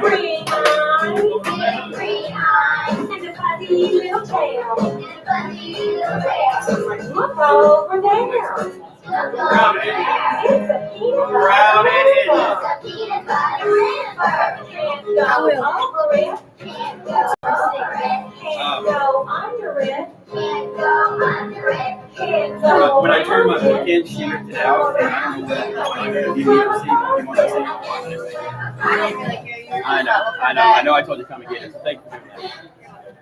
green eyes, and a fuzzy little tail. Look over there. It's a peanut butter river. Can't go over it. Can't go under it. When I turn my weekend shooter today, I was I know. I told you to come and get it. So thank you for doing that.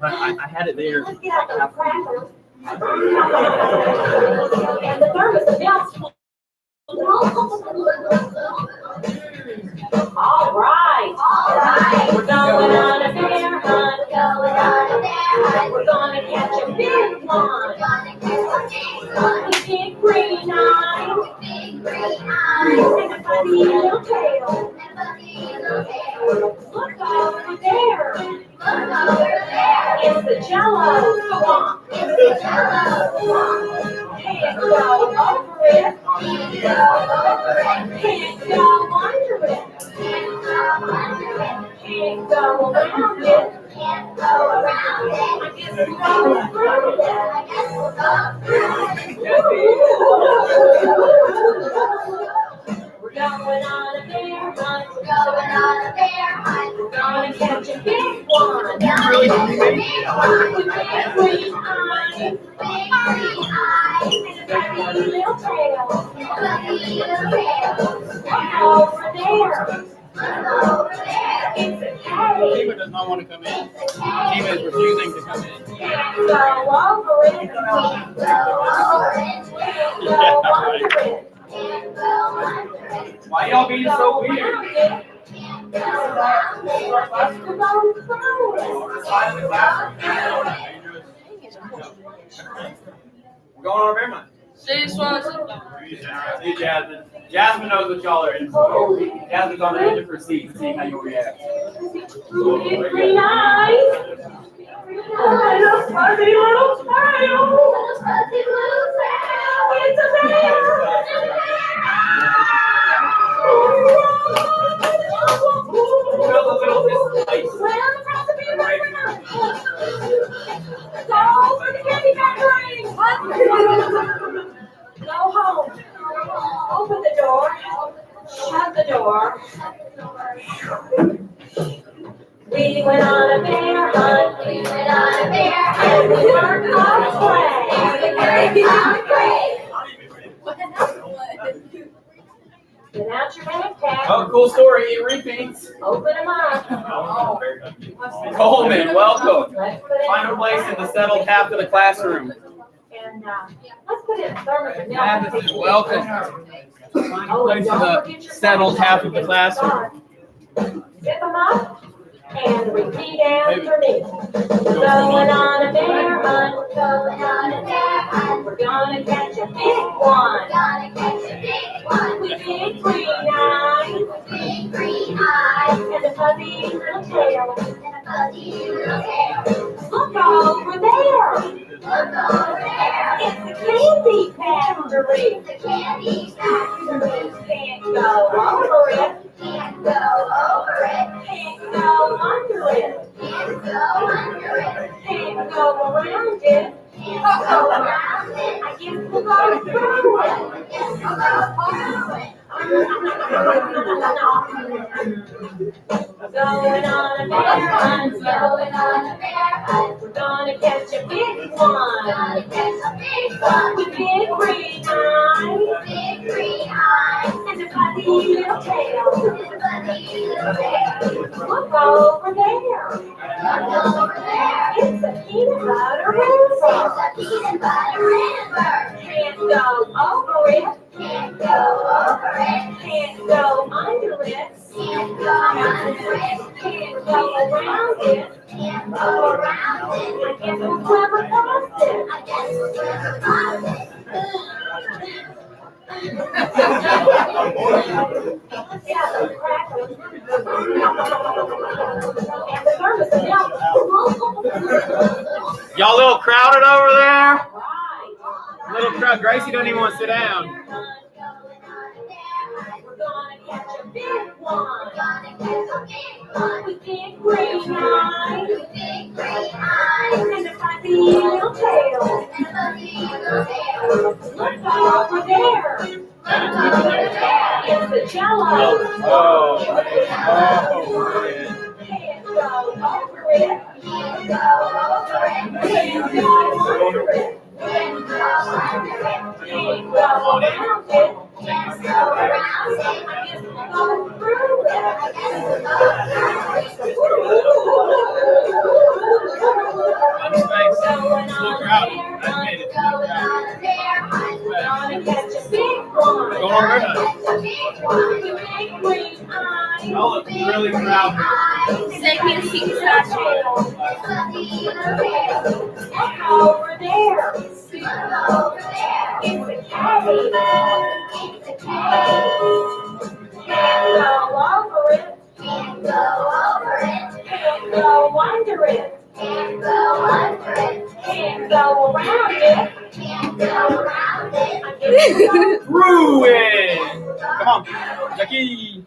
But I had it there. And the thermos of milk. All right. We're going on a bear hunt. We're gonna catch a big one. Big green eyes. And a fuzzy little tail. Look over there. It's the Jello swamp. Can't go over it. Can't go under it. Can't go around it. I guess we'll go through it. We're going on a bear hunt. We're gonna catch a big one. Really? With big green eyes. And a tiny little tail. Look over there. It's a cave. Tiva does not want to come in. Tiva is refusing to come in. Can't go over it. Can't go under it. Why y'all being so weird? We're going on a bear hunt. See, Swanson. See, Jasmine. Jasmine knows what y'all are in for. Jasmine's on the edge of her seat to see how you'll react. Green eyes. And a fuzzy little tail. It's a bear. Go for the candy factory. Go home. Open the door. Shut the door. We went on a bear hunt. And we learned how to play. Get out your backpack. Oh, cool story. It repeats. Open them up. Coleman, welcome. Find a place in the settled half of the classroom. And let's put it in thermos of milk. Madison, welcome. Find a place in the settled half of the classroom. Zip them up and repeat after me. We're going on a bear hunt. We're gonna catch a big one. With big green eyes. And a fuzzy little tail. Look over there. It's the candy factory. Can't go over it. Can't go under it. Can't go around it. I guess we'll go through it. Going on a bear hunt. We're gonna catch a big one. With big green eyes. And a fuzzy little tail. Look over there. It's a peanut butter river. Can't go over it. Can't go under it. Can't go around it. I guess we'll clever past it. Yeah, those crackers. And the thermos of milk. Y'all a little crowded over there? Right. Little crowd. Gracie doesn't even want to sit down. We're gonna catch a big one. with big green eyes, and a fuzzy little tail. Look over there. It's the jello. Oh, Can't go over it. Can't go under it. Can't go around it. I guess we'll go through it. Going on there, gonna catch a big one. Go on, Rick. With big green eyes. Y'all look really proud. Take me to see the Look over there. It's a cave. Can't go over it. Can't go under it. Can't go around it. Through it. Come on, Jackie.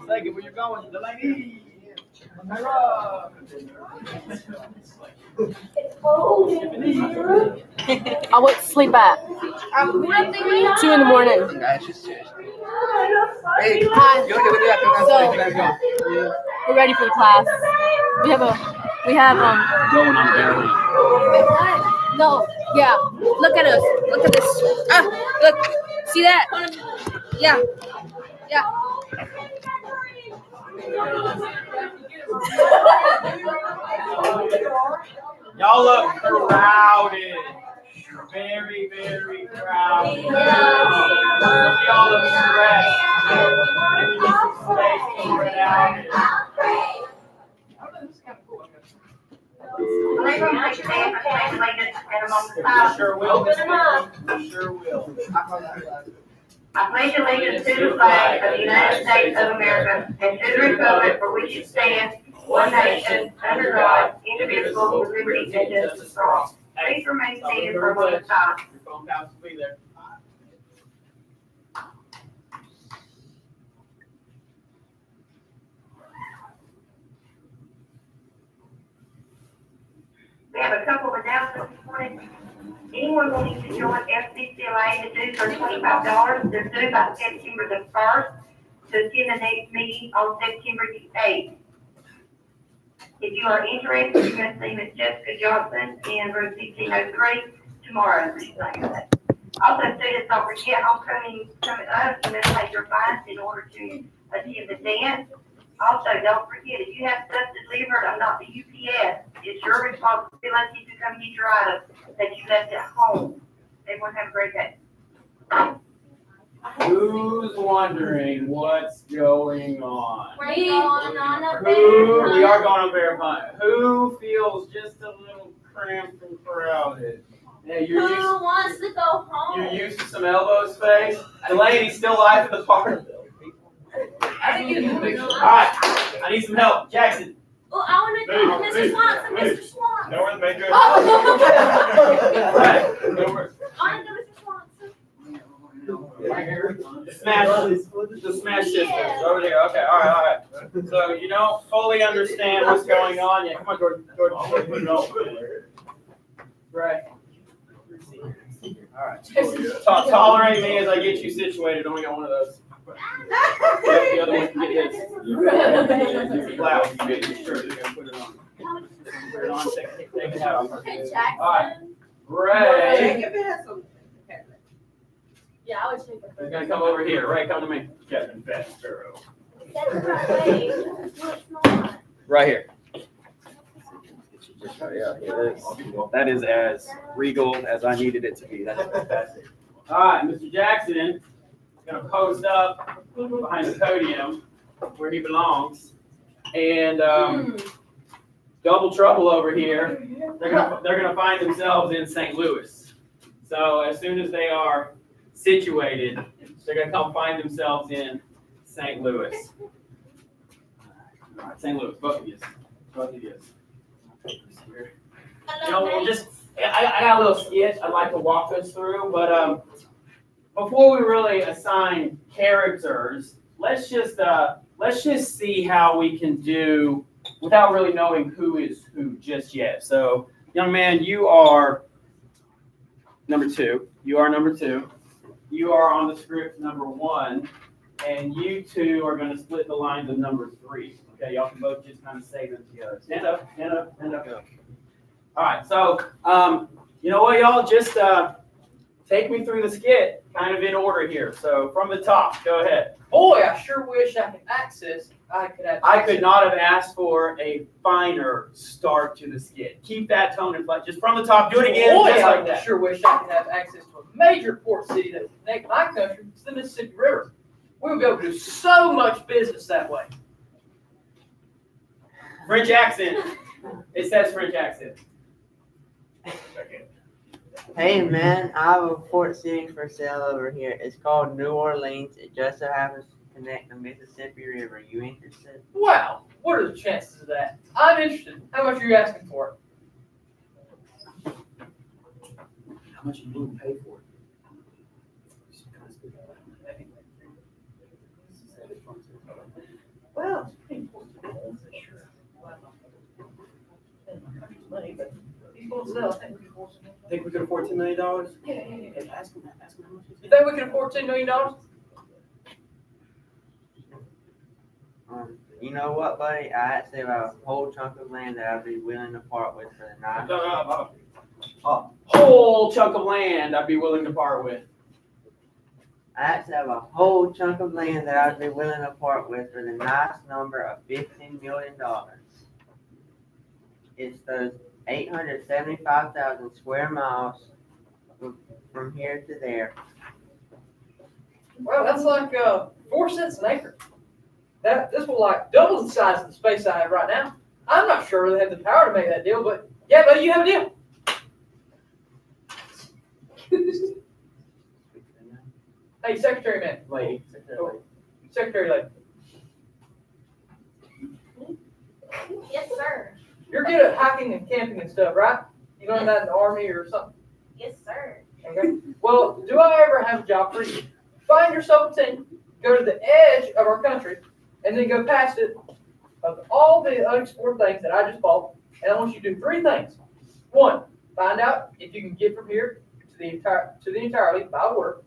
Say it where you're going, the lady. It's cold in here. I went to sleep at 2 in the morning. Hi. So we're ready for the class. We have Going on there. no, yeah. Look at us. Look at this. Look. See that? Yeah. Y'all look crowded. Very, very crowded. Y'all look stressed. Maybe just some space to spread out. Sure will. Sure will. I pledge allegiance to the flag of the United States of America and to the republic for which it stands, one nation, under God, indivisible, with liberty and justice for all. Please remain seated for a moment of time. Your phone pass will be there. We have a couple of announcements this morning. Anyone wanting to join FCCLA, the dues are $25. They're due by September the 1st to attend the next meeting on September the 8th. If you are interested, you must see Ms. Jessica Johnson in room 1603 tomorrow. Also, students, don't forget homecoming coming up. You must pay your fines in order to attend the dance. Also, don't forget, if you have stuff delivered, I'm not the UPS. It's your responsibility to come get your items that you left at home. Everyone have a great day. Who's wondering what's going on? We're going on a We are going to verify. Who feels just a little cramped and crowded? Yeah, Who wants to go home? you're used to some elbow space. The lady's still live at the party. All right, I need some help, Jackson. Well, I want to go to Mr. Swanson. Mr. Swanson. No one's made you. Right. I want to go to Mr. Swanson. The Smash Sisters over there. Okay, all right. So you don't fully understand what's going on yet. Come on, Jordan. Right. All right. Tolerate me as I get you situated. Only got one of those. The other one can get his. Blouse. You get your shirt. You're gonna put it on. Put it on. Take it out. All right. Ray. Yeah, I would take it. You're gonna come over here. Ray, come to me. Captain Fat Sparrow. Right here. Yeah, that is as regal as I needed it to be. That's fantastic. All right, Mr. Jackson is gonna post up behind the podium where he belongs, and double trouble over here. They're gonna find themselves in St. Louis. So as soon as they are situated, they're gonna come find themselves in St. Louis. All right, St. Louis, both of you. You know, we'll just, I got a little sketch I'd like to walk us through, but before we really assign characters, let's just let's just see how we can do without really knowing who is who just yet. So, young man, you are number 2. You are number 2. You are on the script number 1, and you two are going to split the lines of number 3. Okay, y'all can both just kind of say them together. Stand up, stand up, stand up. All right, so you know what, y'all? Just take me through the skit, kind of in order here. So from the top, go ahead. Boy, I sure wish I could I could not have asked for a finer start to the skit. Keep that tone in place. Just from the top, do it again, Boy, just like I that. sure wish I could have access to a major port city that would connect my country to the Mississippi River. We would be able to do so much business that way. French accent. It says French accent. Hey man, I have a port city for sale over here. It's called New Orleans. It just so happens to connect the Mississippi River. You interested? Wow, what are the chances of that? I'm interested. How much are you asking for it? How much are you willing to pay for it? Well, it's pretty important to know, sure. Money, but he's going to sell. I think we can afford some more. Think we could afford $10 million? Yeah. Hey, ask him how much. You think we can afford $10 million? You know what, buddy? I actually have a whole chunk of land that I'd be willing to part with for the night. A whole chunk of land I'd be willing to part with. I actually have a whole chunk of land that I'd be willing to part with for the nice number of $15 million. It's those 875,000 square miles from here to there. Well, that's like 4 cents an acre. This will like double the size of the space I have right now. I'm not sure they have the power to make that deal, but yeah, buddy, you have a deal. Hey, Secretary man. Lady. Secretary lady. Yes, sir. You're good at hiking and camping and stuff, right? You learned that in the Army or something? Yes, sir. Okay. Well, do I ever have a job for you? Find yourself a team, go to the edge of our country, and then go past it of all the unexplored things that I just bought. And I want you to do 3 things. 1, find out if you can get from here to the entirely by water.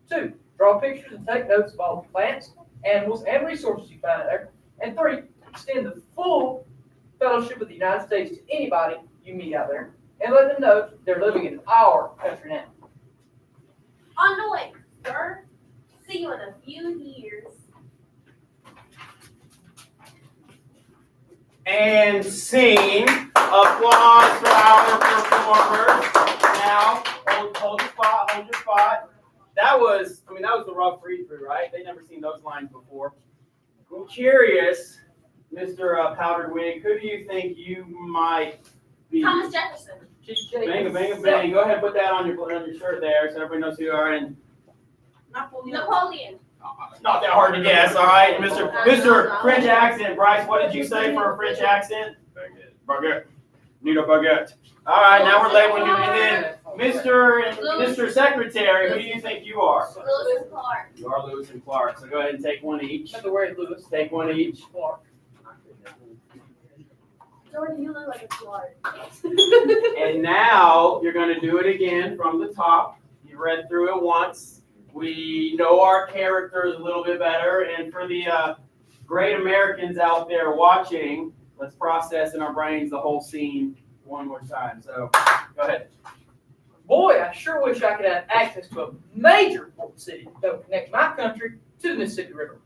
2, draw pictures and take notes of all the plants, animals, and resources you find there. And 3, extend the full fellowship of the United States to anybody you meet out there, and let them know they're living in our country now. On the way, sir. See you in a few years. And scene. Applause for our performers. Now, hold your spot. That was the rough read through, right? They'd never seen those lines before. I'm curious, Mr. Powdered Wig, who do you think you might be? Thomas Jefferson. Bang, bang, bang. Go ahead and put that on your shirt there so everybody knows who you are. And Napoleon. not that hard to guess, all right? Mr. French accent. Bryce, what did you say for a French accent? Baguette. Need a baguette. All right, now we're labeling you. And then Mr. Secretary, who do you think you are? Lewis and Clark. You are Lewis and Clark. So go ahead and take one each. Not to worry, Lewis. Take one each. Clark. Jordan, you look like a Clark. And now you're going to do it again from the top. You read through it once. We know our characters a little bit better. And for the great Americans out there watching, let's process in our brains the whole scene one more time. So go ahead. Boy, I sure wish I could have access to a major port city that would connect my country to the Mississippi River.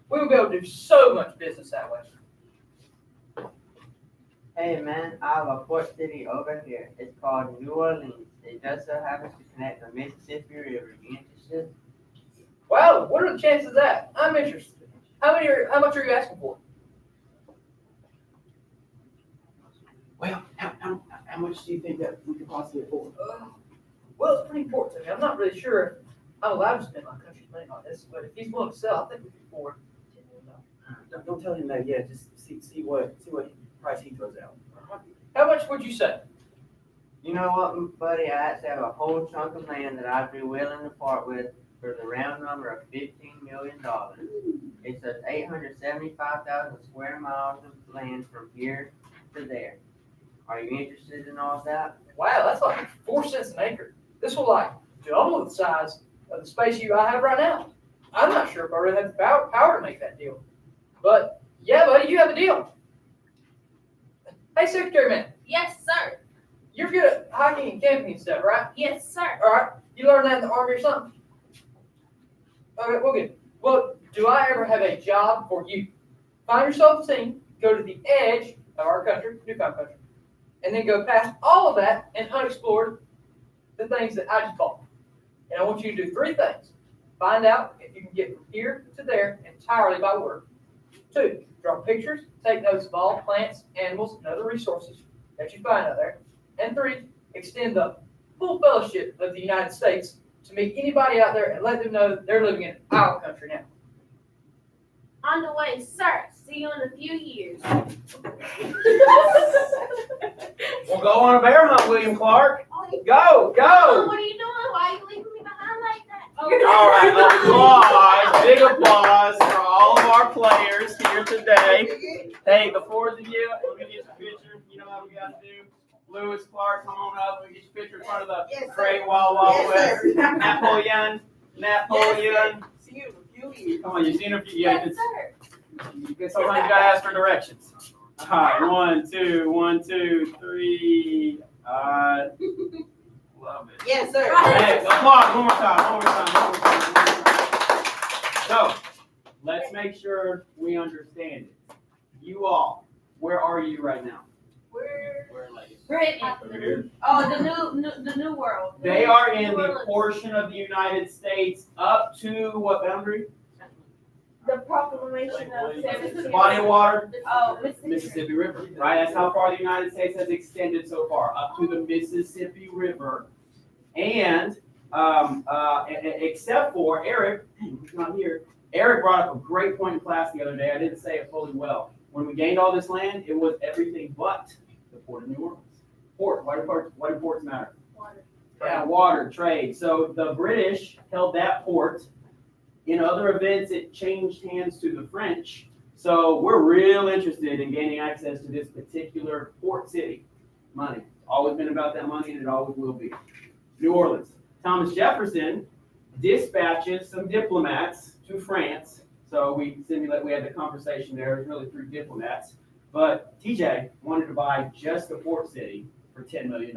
We would be able to do so much business that way. Hey man, I have a port city over here. It's called New Orleans. It just so happens to connect the Mississippi River. You interested? Wow, what are the chances of that? I'm interested. How much are you asking for? Well, how much do you think that we could possibly afford? Well, it's pretty important to me. I'm not really sure if I'm allowed to spend my country's money on this, but if he's willing to sell, I think we can afford. Don't tell him that yet. Just see what price he throws out. How much would you say? You know what, buddy? I actually have a whole chunk of land that I'd be willing to part with for the round number of $15 million. It says 875,000 square miles of land from here to there. Are you interested in all that? Wow, that's like 4 cents an acre. This will like double the size of the space I have right now. I'm not sure if I really have the power to make that deal. But yeah, buddy, you have a deal. Hey, Secretary Man, Yes, sir. you're good at hiking and camping and stuff, right? Yes, sir. All right, you learned that in the Army or something? Okay, well, good. Well, do I ever have a job for you? Find yourself a team, go to the edge of our country, newfound country, and then go past all of that and unexplored the things that I just bought. And I want you to do 3 things. Find out if you can get from here to there entirely by word. 2, draw pictures, take notes of all plants, animals, and other resources that you find out there. And 3, extend the full fellowship of the United States to meet anybody out there and let them know that they're living in our country now. On the way, sir. See you in a few years. We'll go on a bear hunt, William Clark. Go, Oh, go. what are you doing? Why are you leaving me behind like that? All right, applause, big applause for all of our players here today. Hey, the 4 of you, we'll give you a picture. You know how we got to do. Lewis, Clark, come on up. We'll get your picture in front of the great Wild Wild West. Napoleon. See you in a few years. Come on, you've seen a few. Yes, Yeah, sir. sometimes you gotta ask for directions. All right, 1, 2, 1, 2, 3. Love it. Yes, sir. Hey, applause one more time. So, let's make sure we understand it. You all, where are you right now? We're like Britain. Oh, the new world. They are in New the Orleans. portion of the United States up to what boundary? The proclamation of Body of water? Oh, Mississippi River, right? That's how far the United States has extended so far, up to the Mississippi River. And except for Eric, who's not here, Eric brought up a great point in class the other day. I didn't say it fully well. When we gained all this land, it was everything but the Port of New Orleans. Port, why do ports matter? Water. Water, trade. So the British held that port. In other events, it changed hands to the French. So we're real interested in gaining access to this particular port city. Money. It's always been about that money, and it always will be. New Orleans. Thomas Jefferson dispatches some diplomats to France. So we had the conversation there. It was really 3 diplomats. But TJ wanted to buy just the port city for $10 million.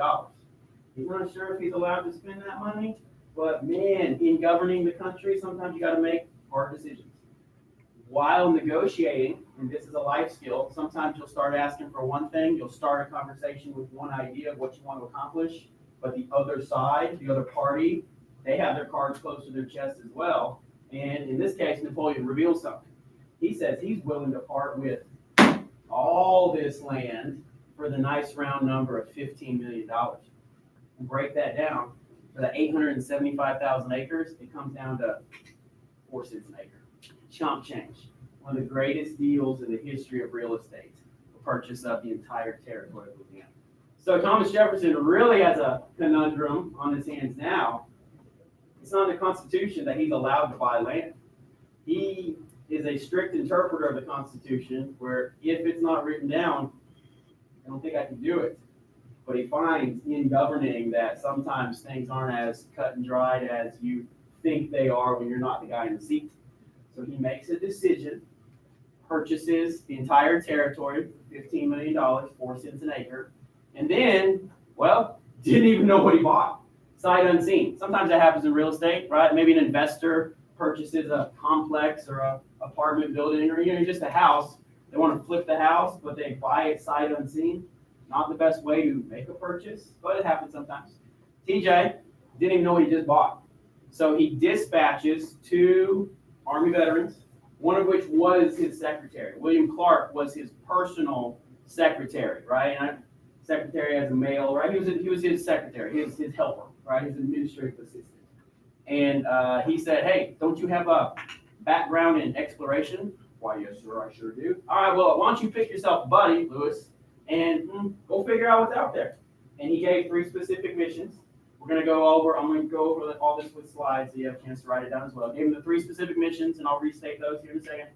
He's not sure if he's allowed to spend that money. But man, in governing the country, sometimes you got to make hard decisions. While negotiating, and this is a life skill, sometimes you'll start asking for one thing. You'll start a conversation with one idea of what you want to accomplish. But the other side, the other party, they have their cards close to their chest as well. And in this case, Napoleon reveals something. He says he's willing to part with all this land for the nice round number of $15 million. And break that down. For the 875,000 acres, it comes down to 4 cents an acre. Chump change. One of the greatest deals in the history of real estate. The purchase of the entire territory of Louisiana. So Thomas Jefferson really has a conundrum on his hands now. It's not in the Constitution that he's allowed to buy land. He is a strict interpreter of the Constitution where if it's not written down, I don't think I can do it. But he finds in governing that sometimes things aren't as cut and dried as you think they are when you're not the guy in the seat. So he makes a decision, purchases the entire territory for $15 million, 4 cents an acre, and then, well, didn't even know what he bought. Sight unseen. Sometimes that happens in real estate, right? Maybe an investor purchases a complex or a apartment building or just a house. They want to flip the house, but they buy it sight unseen. Not the best way to make a purchase, but it happens sometimes. TJ didn't even know what he just bought. So he dispatches 2 Army veterans, one of which was his secretary. William Clark was his personal secretary, right? And secretary as a male, right? He was his secretary, his helper, right? His administrative assistant. And he said, hey, don't you have a background in exploration? Why, yes, sir, I sure do. All right, well, why don't you pick yourself a buddy, Lewis, and go figure out what's out there. And he gave 3 specific missions. We're I'm going to go over all this with slides so you have a chance to write it down as well. I gave them the 3 specific missions, and I'll restate those here in a second.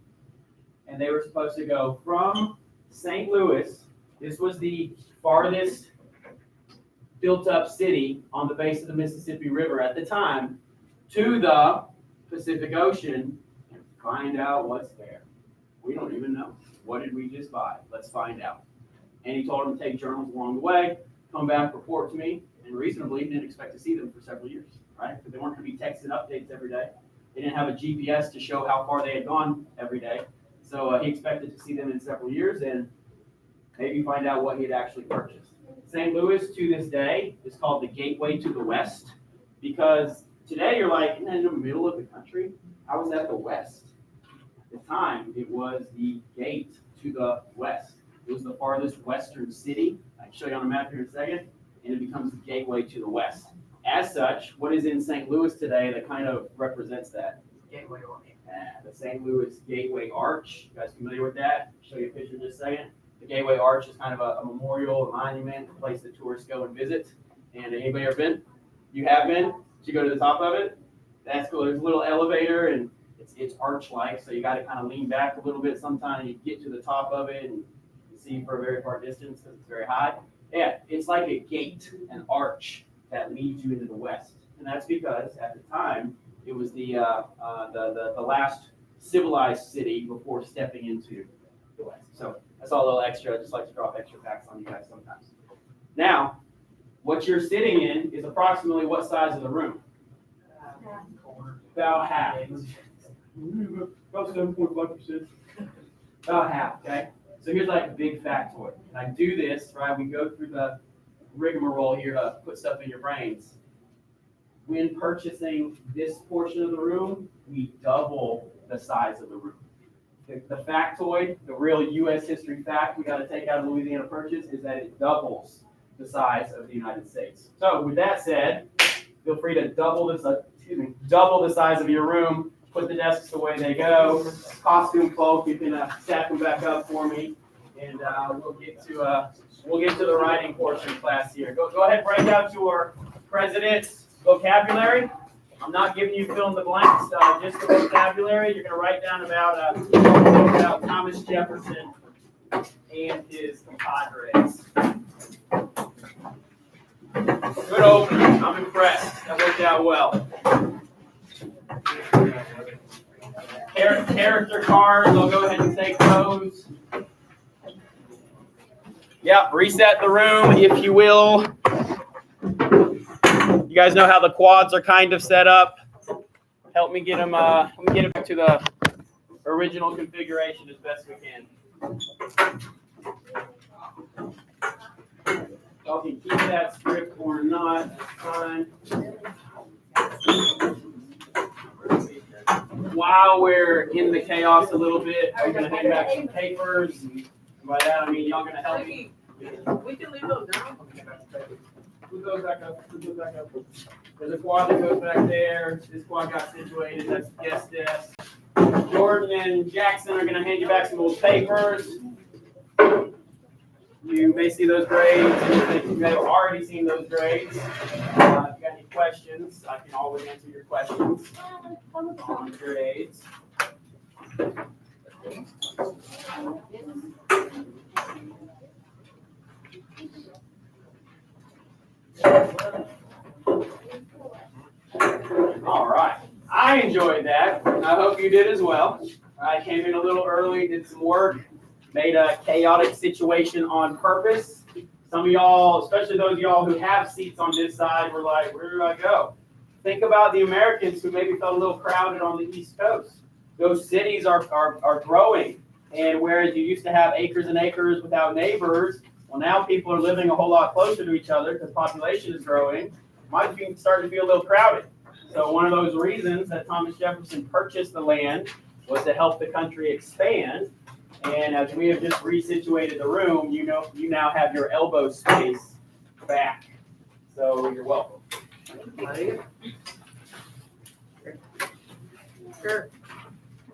And they were supposed to go from St. Louis. This was the farthest built-up city on the base of the Mississippi River at the time, to the Pacific Ocean and find out what's there. We don't even know. What did we just buy? Let's find out. And he told them to take journals along the way, come back, report to me, and reasonably didn't expect to see them for several years, right? Because they weren't going to be texting updates every day. They didn't have a GPS to show how far they had gone every day. So he expected to see them in several years and maybe find out what he had actually purchased. St. Louis, to this day, is called the gateway to the West, because today you're like, isn't that in the middle of the country? How is that the West? At the time, it was the gate to the West. It was the farthest western city. I can show you on the map here in a second, and it becomes the gateway to the West. As such, what is in St. Louis today that kind of represents that? Gateway Arch. The St. Louis Gateway Arch. You guys familiar with that? I'll show you a picture in just a second. The Gateway Arch is kind of a memorial, a monument, a place that tourists go and visit. And anybody ever been? You have been? Did you go to the top of it? That's cool. There's a little elevator, and it's arch-like, so you got to kind of lean back a little bit sometimes. You get to the top of it, and you see for a very far distance because it's very high. Yeah, it's like a gate, an arch that leads you into the West. And that's because at the time, it was the last civilized city before stepping into the West. So that's all a little extra. I just like to drop extra facts on you guys sometimes. Now, what you're sitting in is approximately what size of the room? About half. About 7.5%. About half, okay? So here's like a big factoid. And I do this, right? We go through the rigmarole here to put stuff in your brains. When purchasing this portion of the room, we double the size of the room. The factoid, the real U.S. history fact we got to take out of Louisiana Purchase is that it doubles the size of the United States. So with that said, feel free to double the size of your room. Put the desks the way they go. Costume folk, you can stack them back up for me, and we'll get to the writing portion of class here. Go ahead and break out your president's vocabulary. I'm not giving you fill in the blanks, just the vocabulary. You're going to write down about Thomas Jefferson and his compadres. Good opening. I'm impressed. That worked out well. Character cards. I'll go ahead and take those. Yep, reset the room, if you will. You guys know how the quads are kind of set up. Help me get them. Let me get it back to the original configuration as best we can. Y'all can keep that script or not. That's fine. While we're in the chaos a little bit, I'm going to hand back some papers. And by that, I mean y'all going to help me. We can leave those down. Who goes back up? There's a quad that goes back there. This quad got situated. That's the guest desk. Jordan and Jackson are going to hand you back some old papers. You may see those grades. You may have already seen those grades. If you got any questions, I can always answer your questions on grades. All right. I enjoyed that. I hope you did as well. I came in a little early, did some work, made a chaotic situation on purpose. Some of y'all, especially those of y'all who have seats on this side, were like, where do I go? Think about the Americans who maybe felt a little crowded on the East Coast. Those cities are growing. And whereas you used to have acres and acres without neighbors, well, now people are living a whole lot closer to each other because population is growing. Might be starting to feel a little crowded. So one of those reasons that Thomas Jefferson purchased the land was to help the country expand. And as we have just resituated the room, you now have your elbow space back. So you're welcome. Sure.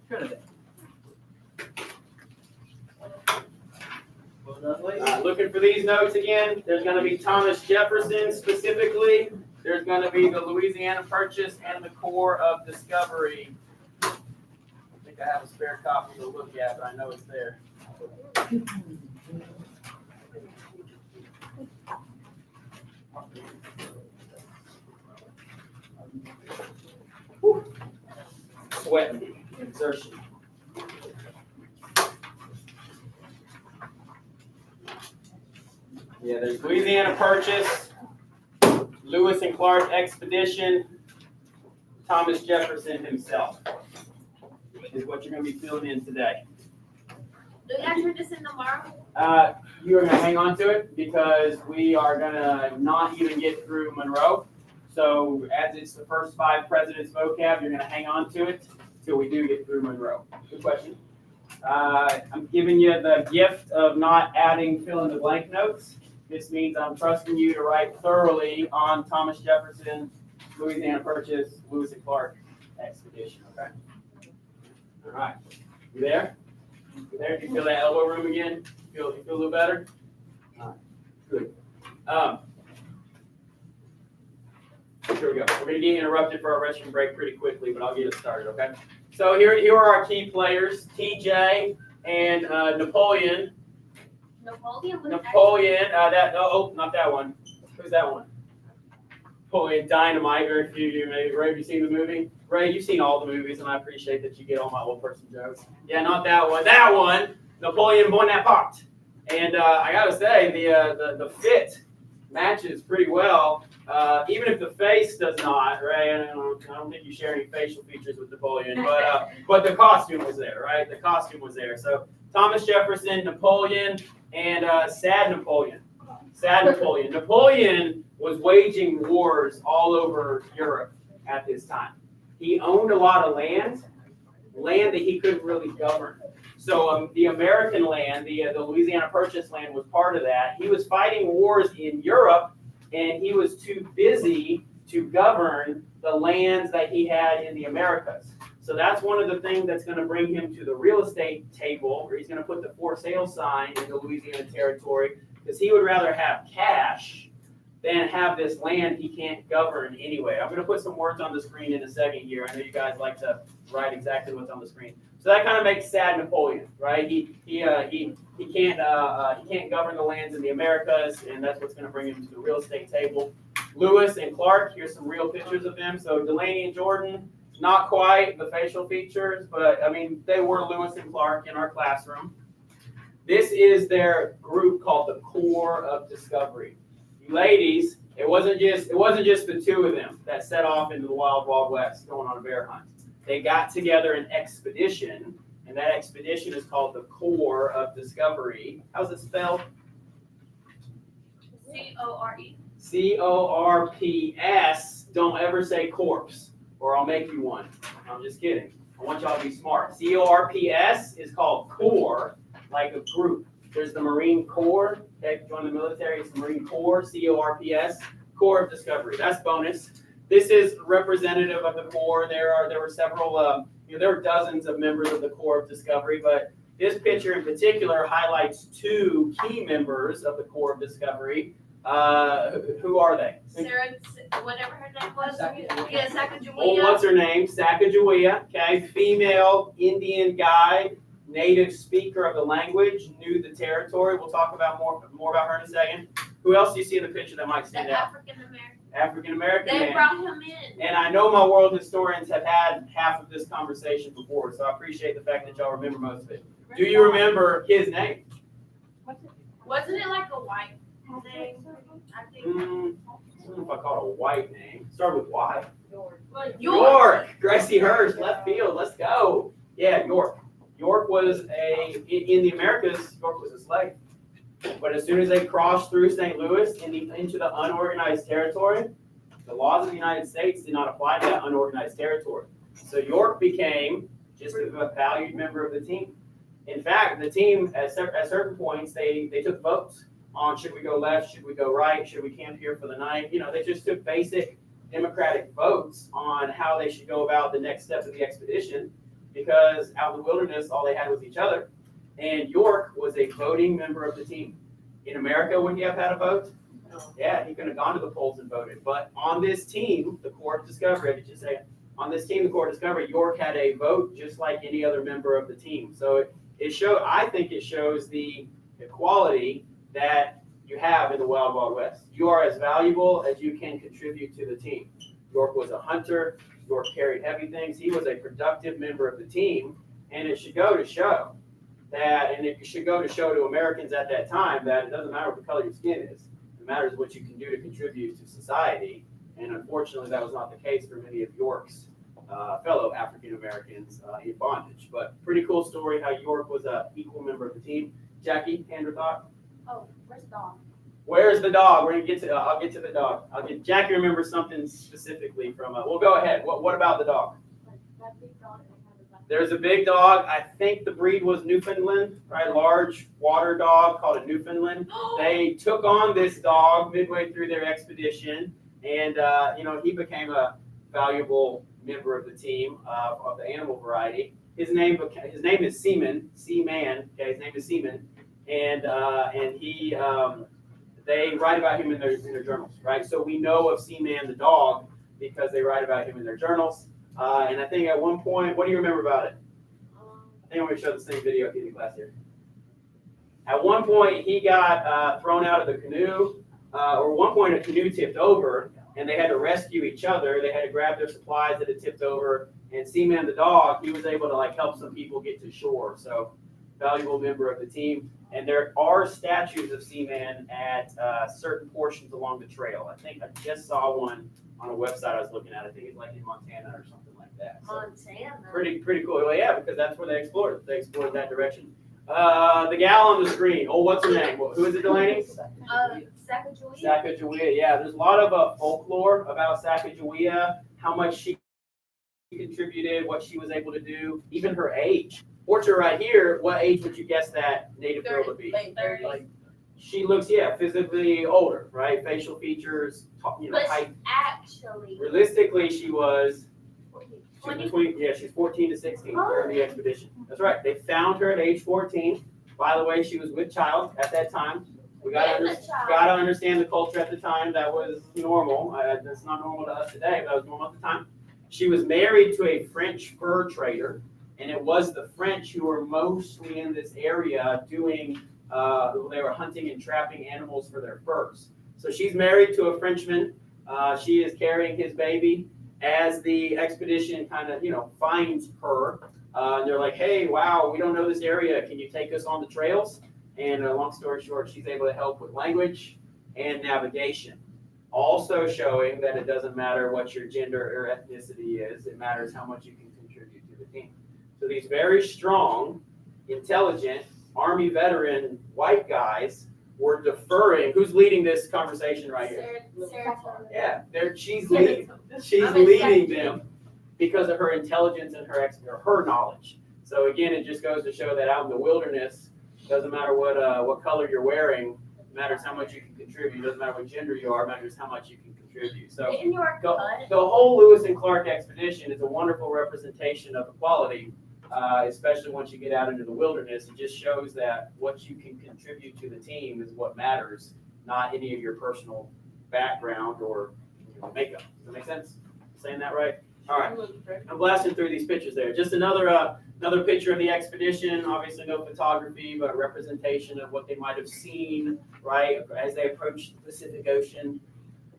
Good. Looking for these notes again. There's going to be Thomas Jefferson specifically. there's going to be the Louisiana Purchase and the Corps of Discovery. I think I have a spare copy to look at, but I know it's there. Whew. Sweating, exertion. Yeah, there's Louisiana Purchase, Lewis and Clark Expedition, Thomas Jefferson himself is what you're going to be filling in today. Do you guys read this in tomorrow? You are going to hang on to it because we are going to not even get through Monroe. So as it's the first 5 presidents vocab, you're going to hang on to it till we do get through Monroe. Good question. I'm giving you the gift of not adding fill in the blank notes. This means I'm trusting you to write thoroughly on Thomas Jefferson, Louisiana Purchase, Lewis and Clark Expedition, okay? All right, you there? You there? Do you feel that elbow room again? You feel a little better? All right, good. Here we go. We're gonna get interrupted for our restroom break pretty quickly, but I'll get us started, okay? So here are our key players, TJ and Napoleon. Napoleon, not that one. Who's that one? Napoleon Dynamite. Very few of you, maybe. Ray, have you seen the movie? Ray, you've seen all the movies, and I appreciate that you get all my old person jokes. Yeah, not that one. That one, Napoleon Bonaparte. And I gotta say, the fit matches pretty well, even if the face does not. Ray, I don't think you share any facial features with Napoleon, but the costume was there, right? The costume was there. So Thomas Jefferson, Napoleon. And sad Napoleon. Napoleon was waging wars all over Europe at this time. He owned a lot of land that he couldn't really govern. So the American land, the Louisiana Purchase land was part of that. He was fighting wars in Europe, and he was too busy to govern the lands that he had in the Americas. So that's one of the things that's going to bring him to the real estate table, where he's going to put the for sale sign in the Louisiana territory, because he would rather have cash than have this land he can't govern anyway. I'm going to put some words on the screen in a second here. I know you guys like to write exactly what's on the screen. So that kind of makes sad Napoleon, right? He can't govern the lands in the Americas, and that's what's going to bring him to the real estate table. Lewis and Clark, here's some real pictures of them. So Delaney and Jordan. Not quite the facial features, but I mean, they were Lewis and Clark in our classroom. This is their group called the Corps of Discovery. You ladies, it wasn't just the 2 of them that set off into the wild, wild west going on a bear hunt. They got together an expedition, and that expedition is called the Corps of Discovery. How's it spelled? C-O-R-E. C-O-R-P-S. Don't ever say corpse, or I'll make you one. I'm just kidding. I want y'all to be smart. C-O-R-P-S is called Corps, like a group. There's the Marine Corps. Okay, join the military. It's the Marine Corps, C-O-R-P-S, Corps of Discovery. That's bonus. This is representative of the Corps. There were several, there were dozens of members of the Corps of Discovery, but this picture in particular highlights 2 key members of the Corps of Discovery. Who are they? Sarah, whatever her name was. Yeah, Sacagawea. Oh, what's her name? Sacagawea. Okay, female Indian guide, native speaker of the language, knew the territory. We'll talk about more about her in a second. Who else do you see in the picture that might stand out? African American They man. brought him in. And I know my world historians have had half of this conversation before, so I appreciate the fact that y'all remember most of it. Do you remember his name? Wasn't it like a white name? I think. I don't know if I call it a white name. Start with Y. York. Gracie Hurst, left field. Let's go. Yeah, York. York was in the Americas, York was a slave. But as soon as they crossed through St. Louis into the unorganized territory, the laws of the United States did not apply to that unorganized territory. So York became just a valued member of the team. In fact, the team, at certain points, they took votes on should we go left, should we go right, should we camp here for the night. You know, they just took basic democratic votes on how they should go about the next step of the expedition, because out in the wilderness, all they had was each other. And York was a voting member of the team. In America, would you have had a vote? Yeah, he could have gone to the polls and voted. But on this team, the Corps of Discovery, I could just say, on this team, the Corps of Discovery, York had a vote just like any other member of the team. So I think it shows the equality that you have in the Wild Wild West. You are as valuable as you can contribute to the team. York was a hunter. York carried heavy things. He was a productive member of the team, and it should go to show that, and it should go to show to Americans at that time that it doesn't matter what the color of your skin is. It matters what you can do to contribute to society. And unfortunately, that was not the case for many of York's fellow African Americans in bondage. But pretty cool story how York was an equal member of the team. Jackie, hand her thought. Oh, where's the dog? Where's the dog? We're gonna get to. I'll get to the dog. Jackie remembers something specifically from. Well, go ahead. What about the dog? That big dog that I had. There's a big dog. I think the breed was Newfoundland, right? Large water dog called a Newfoundland. They took on this dog midway through their expedition, and he became a valuable member of the team of the animal variety. His name is Seaman. Seaman. Okay, his name is Seaman, and he. They write about him in their journals, right? So we know of Seaman the dog because they write about him in their journals. And I think at one point, what do you remember about it? I think I'm going to show the same video in the class here. At one point, he got thrown out of the canoe, or at one point a canoe tipped over, and they had to rescue each other. They had to grab their supplies that had tipped over, and Seaman the dog, he was able to help some people get to shore. So valuable member of the team. And there are statues of Seaman at certain portions along the trail. I think I just saw one on a website I was looking at. I think it's in Montana or something like that. So Montana. pretty cool. Well, yeah, because that's where they explored. They explored that direction. The gal on the screen. Oh, what's her name? Who is it, Delaney? Sacagawea. Sacagawea. Yeah, there's a lot of folklore about Sacagawea. How much she contributed, what she was able to do, even her age. Portrait right here, what age would you guess that native girl would be? Late 30s. She looks, physically older, right? Facial features, But height. actually, Realistically, she was 20. she's 14 to 16 during the expedition. That's right. They found her at age 14. By the way, she was with child at that time. We gotta understand the culture at the time. That was normal. That's not normal to us today, but that was normal at the time. She was married to a French fur trader. And it was the French who were mostly in this area doing, they were hunting and trapping animals for their furs. So she's married to a Frenchman. She is carrying his baby as the expedition kind of, finds her. And they're like, hey, wow, we don't know this area. Can you take us on the trails? And long story short, she's able to help with language and navigation. Also showing that it doesn't matter what your gender or ethnicity is. It matters how much you can contribute to the team. So these very strong, intelligent, Army veteran white guys were deferring. Who's leading this conversation right here? Sarah. Yeah, she's leading them because of her intelligence and her knowledge. So again, it just goes to show that out in the wilderness, it doesn't matter what color you're wearing, it matters how much you can contribute. It doesn't matter what gender you are, it matters how much you can contribute. So the whole Lewis and Clark expedition is a wonderful representation of equality. Especially once you get out into the wilderness, it just shows that what you can contribute to the team is what matters, not any of your personal background or makeup. Does that make sense? Saying that right? All right. I'm blasting through these pictures there. Just another picture of the expedition. Obviously no photography, but representation of what they might have seen, right, as they approached the Pacific Ocean.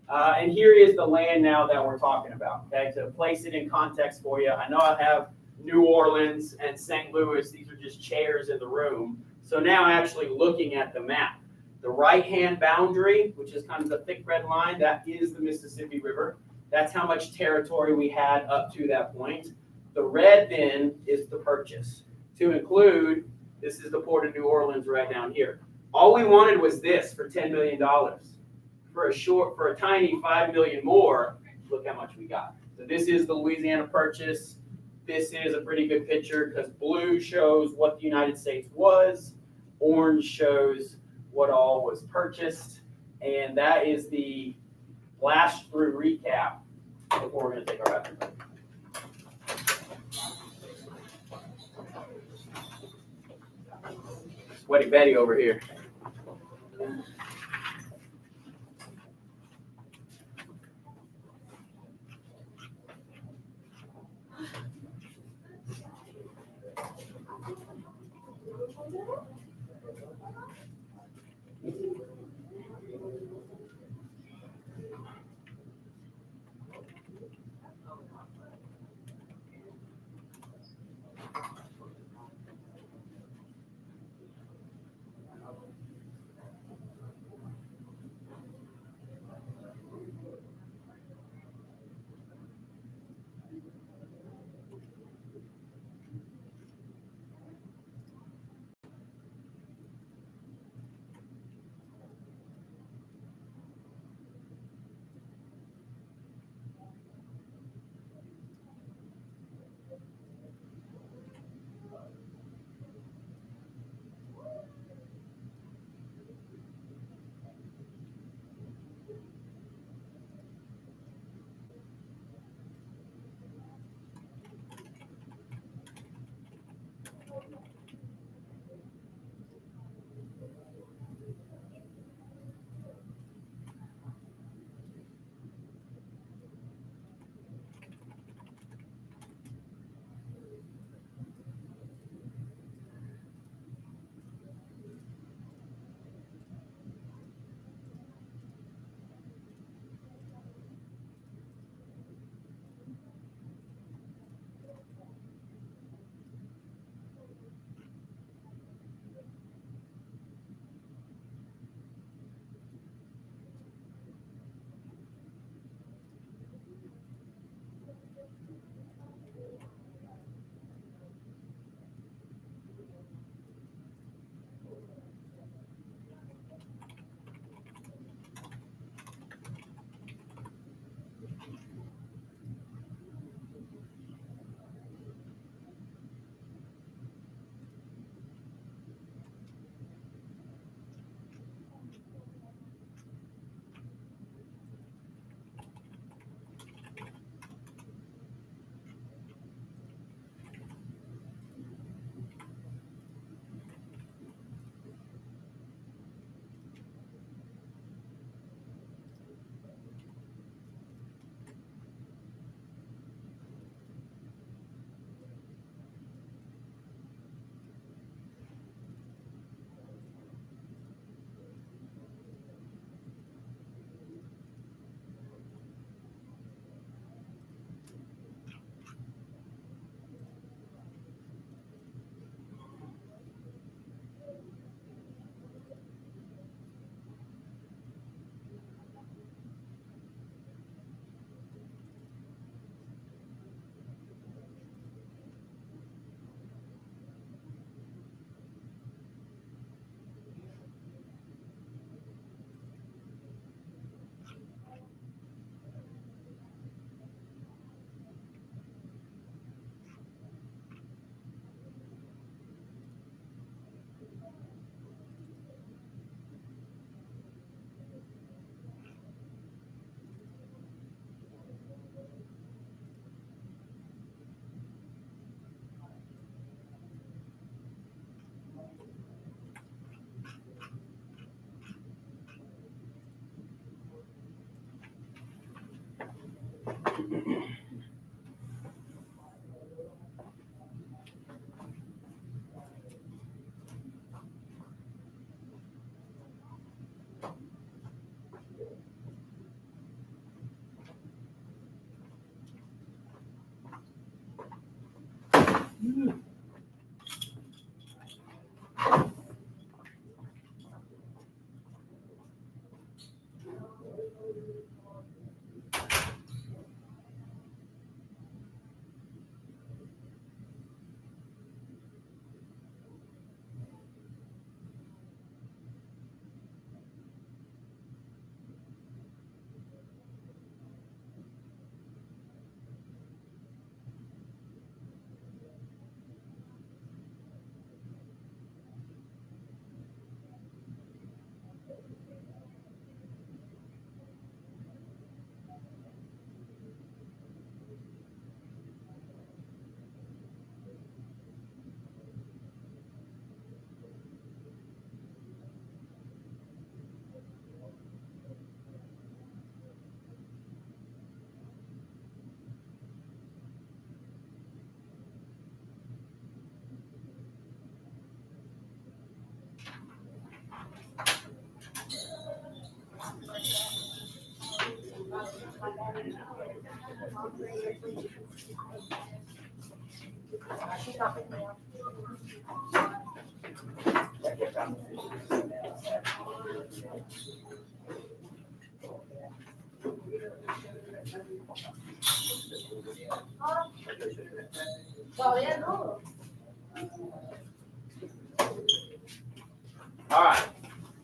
And here is the land now that we're talking about, okay? To place it in context for you, I know I have New Orleans and St. Louis, these are just chairs in the room. So now actually looking at the map, the right-hand boundary, which is kind of the thick red line, that is the Mississippi River. That's how much territory we had up to that point. The red then is the purchase. To include, this is the Port of New Orleans right down here. All we wanted was this for $10 million. For a tiny $5 million more, look how much we got. So this is the Louisiana Purchase. This is a pretty good picture because blue shows what the United States was, orange shows what all was purchased, and that is the blast through recap before we're going to take our bathroom break. Sweaty Betty over here. All right.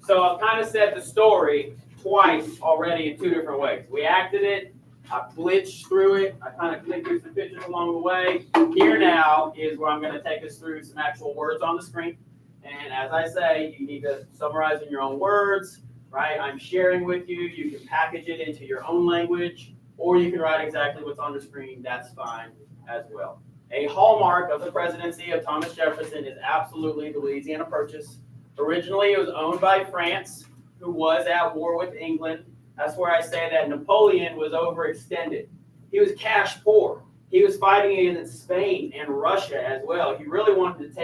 So I've kind of said the story twice already in two different ways. We acted it. I glitched through it. I kind of clicked through some pictures along the way. Here now is where I'm going to take us through some actual words on the screen. And as I say, you need to summarize in your own words, right? I'm sharing with you. You can package it into your own language, or you can write exactly what's on the screen. That's fine as well. A hallmark of the presidency of Thomas Jefferson is absolutely the Louisiana Purchase. Originally, it was owned by France, who was at war with England. That's where I say that Napoleon was overextended. He was cash poor. He was fighting against Spain and Russia as well. He really wanted to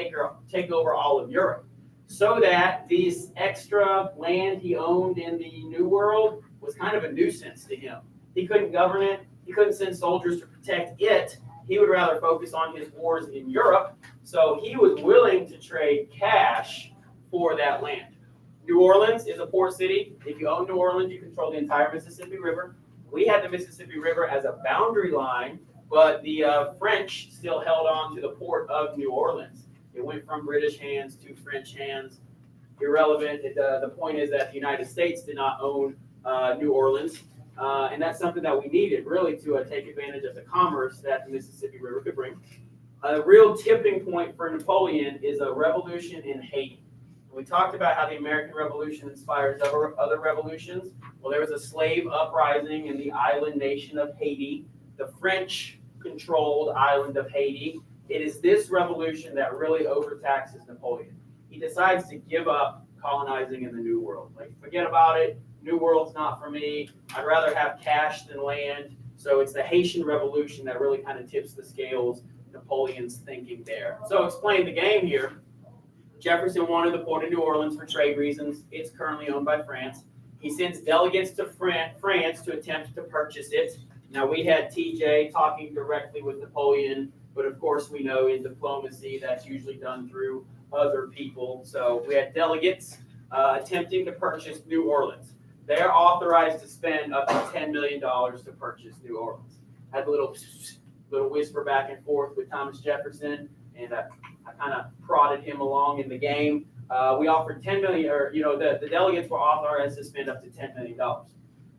take over all of Europe, so that this extra land he owned in the New World was kind of a nuisance to him. He couldn't govern it. He couldn't send soldiers to protect it. He would rather focus on his wars in Europe. So he was willing to trade cash for that land. New Orleans is a port city. If you own New Orleans, you control the entire Mississippi River. We had the Mississippi River as a boundary line, but the French still held on to the port of New Orleans. It went from British hands to French hands. Irrelevant. The point is that the United States did not own New Orleans, and that's something that we needed really to take advantage of the commerce that the Mississippi River could bring. A real tipping point for Napoleon is a revolution in Haiti. We talked about how the American Revolution inspires other revolutions. Well, there was a slave uprising in the island nation of Haiti, the French-controlled island of Haiti. It is this revolution that really overtaxes Napoleon. He decides to give up colonizing in the New World. Like, forget about it. New World's not for me. I'd rather have cash than land. So it's the Haitian Revolution that really kind of tips the scales, Napoleon's thinking there. So explain the game here. Jefferson wanted the port of New Orleans for trade reasons. It's currently owned by France. He sends delegates to France to attempt to purchase it. Now, we had TJ talking directly with Napoleon, but of course we know in diplomacy that's usually done through other people. So we had delegates attempting to purchase New Orleans. They're authorized to spend up to $10 million to purchase New Orleans. Had a little whisper back and forth with Thomas Jefferson, and I kind of prodded him along in the game. We offered $10 million, or the delegates were authorized to spend up to $10 million.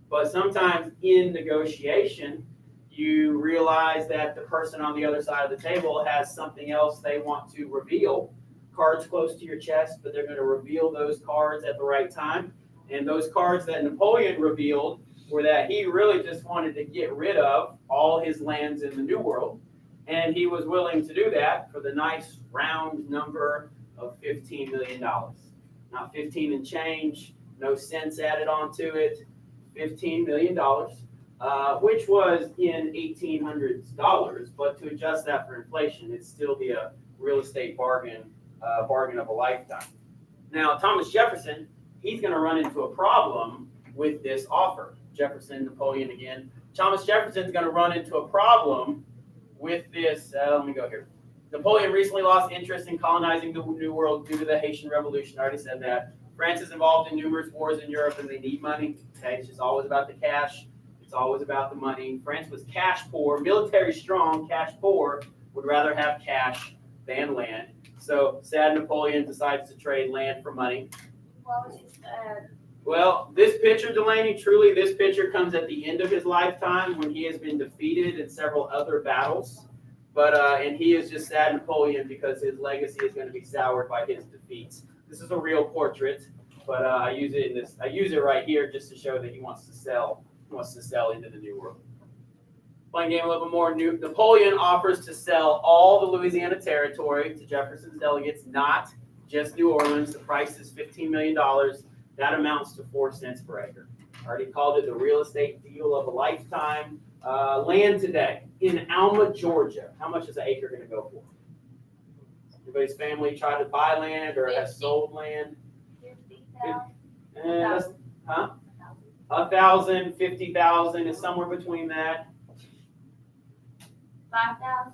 But sometimes in negotiation, you realize that the person on the other side of the table has something else they want to reveal. Cards close to your chest, but they're going to reveal those cards at the right time. And those cards that Napoleon revealed were that he really just wanted to get rid of all his lands in the New World. And he was willing to do that for the nice round number of $15 million. Not 15 and change, no cents added onto it, $15 million, which was in 1800s dollars. But to adjust that for inflation, it's still the real estate bargain of a lifetime. Now, Thomas Jefferson, he's going to run into a problem with this offer. Jefferson, Napoleon again. Thomas Jefferson's going to run into a problem with this. Let me go here. Napoleon recently lost interest in colonizing the New World due to the Haitian Revolution. I already said that. France is involved in numerous wars in Europe, and they need money. Okay, it's just always about the cash. It's always about the money. France was cash poor, military strong, cash poor, would rather have cash than land. So sad Napoleon decides to trade land for money. Why was he sad? Well, this picture, Delaney, truly this picture comes at the end of his lifetime when he has been defeated in several other battles. But and he is just sad Napoleon because his legacy is going to be soured by his defeats. This is a real portrait, but I use it right here just to show that he wants to sell. He wants to sell into the New World. Playing game a little bit more. Napoleon offers to sell all the Louisiana territory to Jefferson's delegates, not just New Orleans. The price is $15 million. That amounts to 4 cents per acre. I already called it the real estate deal of a lifetime. Land today in Alma, Georgia. How much is an acre going to go for? Everybody's family tried to buy land or has sold land? 50,000. 1,000, 50,000 is somewhere between that. 5,000.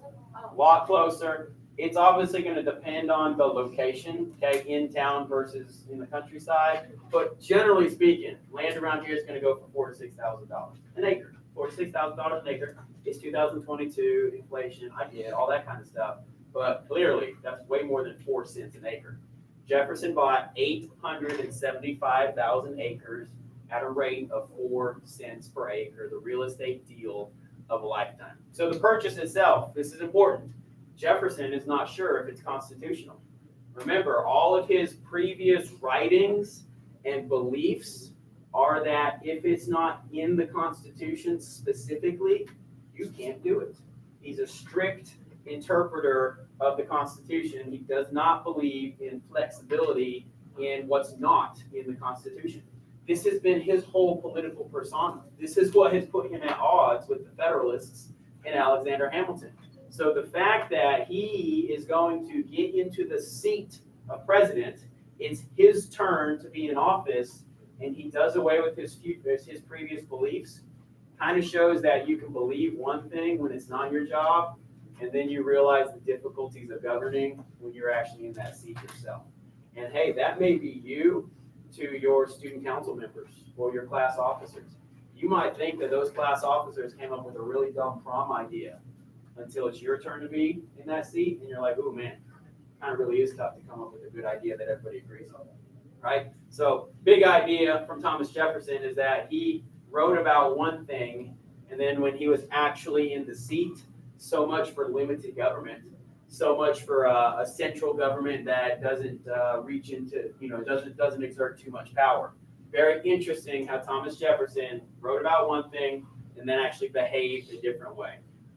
A lot closer. It's obviously going to depend on the location, okay, in town versus in the countryside. But generally speaking, land around here is going to go for $4,000 to $6,000 an acre. $4,000 to $6,000 an acre. It's 2022 inflation. I get all that kind of stuff. But clearly, that's way more than 4 cents an acre. Jefferson bought 875,000 acres at a rate of 4 cents per acre. The real estate deal of a lifetime. So the purchase itself, this is important. Jefferson is not sure if it's constitutional. Remember, all of his previous writings and beliefs are that if it's not in the Constitution specifically, you can't do it. He's a strict interpreter of the Constitution. He does not believe in flexibility in what's not in the Constitution. This has been his whole political persona. This is what has put him at odds with the Federalists and Alexander Hamilton. So the fact that he is going to get into the seat of president, it's his turn to be in office, and he does away with his previous beliefs, kind of shows that you can believe one thing when it's not your job, and then you realize the difficulties of governing when you're actually in that seat yourself. And hey, that may be you to your student council members or your class officers. You might think that those class officers came up with a really dumb prom idea until it's your turn to be in that seat, and you're like, oh man, kind of really is tough to come up with a good idea that everybody agrees on, right? So big idea from Thomas Jefferson is that he wrote about one thing, and then when he was actually in the seat, so much for limited government, so much for a central government that doesn't reach into, doesn't exert too much power. Very interesting how Thomas Jefferson wrote about one thing and then actually behaved a different way.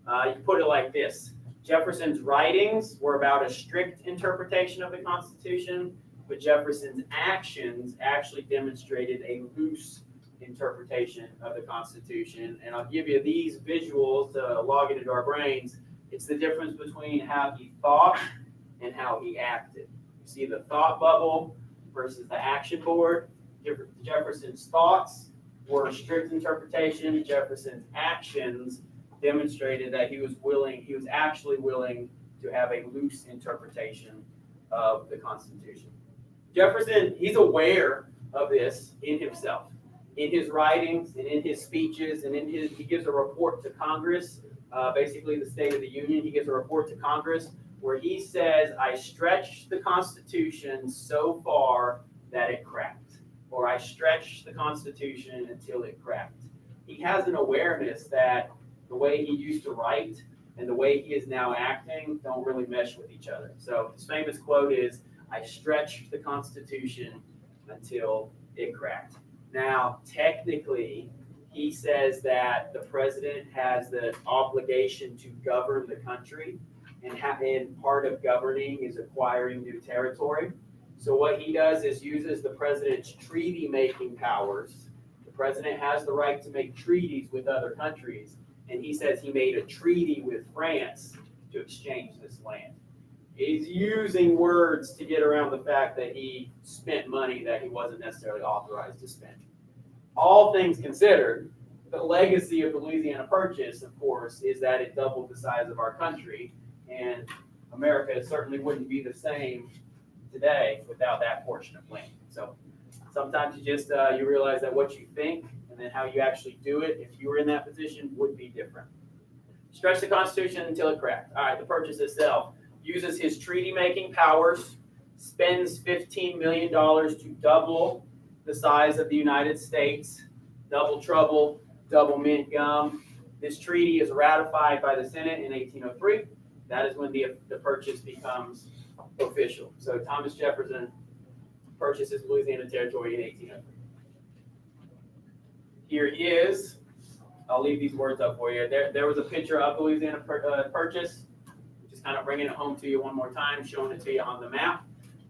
You put it like this. Jefferson's writings were about a strict interpretation of the Constitution, but Jefferson's actions actually demonstrated a loose interpretation of the Constitution. And I'll give you these visuals to log it into our brains. It's the difference between how he thought and how he acted. You see the thought bubble versus the action board. Jefferson's thoughts were a strict interpretation. Jefferson's actions demonstrated that he was actually willing to have a loose interpretation of the Constitution. Jefferson, he's aware of this in himself, in his writings and in his speeches, and he gives a report to Congress, basically the State of the Union. He gives a report to Congress where he says, I stretched the Constitution so far that it cracked, or I stretched the Constitution until it cracked. He has an awareness that the way he used to write and the way he is now acting don't really mesh with each other. So his famous quote is, I stretched the Constitution until it cracked. Now, technically, he says that the president has the obligation to govern the country, and part of governing is acquiring new territory. So what he does is uses the president's treaty-making powers. The president has the right to make treaties with other countries, and he says he made a treaty with France to exchange this land. He's using words to get around the fact that he spent money that he wasn't necessarily authorized to spend. All things considered, the legacy of the Louisiana Purchase, of course, is that it doubled the size of our country, and America certainly wouldn't be the same today without that portion of land. So sometimes you realize that what you think and then how you actually do it, if you were in that position, would be different. Stretch the Constitution until it cracked. All right, the purchase itself uses his treaty-making powers, spends $15 million to double the size of the United States, double trouble, double mint gum. This treaty is ratified by the Senate in 1803. That is when the purchase becomes official. So Thomas Jefferson purchases Louisiana Territory in 1803. Here is, I'll leave these words up for you. There was a picture of the Louisiana Purchase, just kind of bringing it home to you one more time, showing it to you on the map.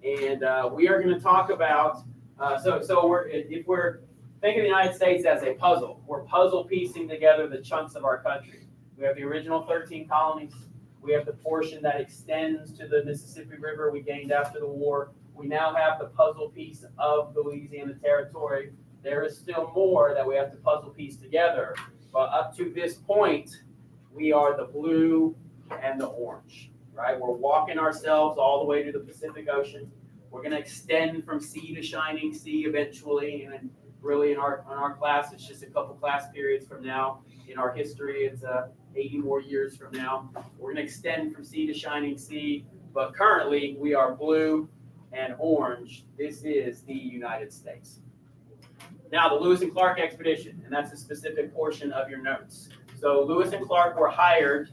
And we are going to talk about, if we're thinking of the United States as a puzzle, we're puzzle piecing together the chunks of our country. We have the original 13 colonies. We have the portion that extends to the Mississippi River we gained after the war. We now have the puzzle piece of the Louisiana Territory. There is still more that we have to puzzle piece together. But up to this point, we are the blue and the orange, right? We're walking ourselves all the way to the Pacific Ocean. We're going to extend from sea to shining sea eventually, and really in our class, it's just a couple class periods from now. In our history, it's 80 more years from now. We're going to extend from sea to shining sea, but currently we are blue and orange. This is the United States. Now, the Lewis and Clark expedition, and that's a specific portion of your notes. So Lewis and Clark were hired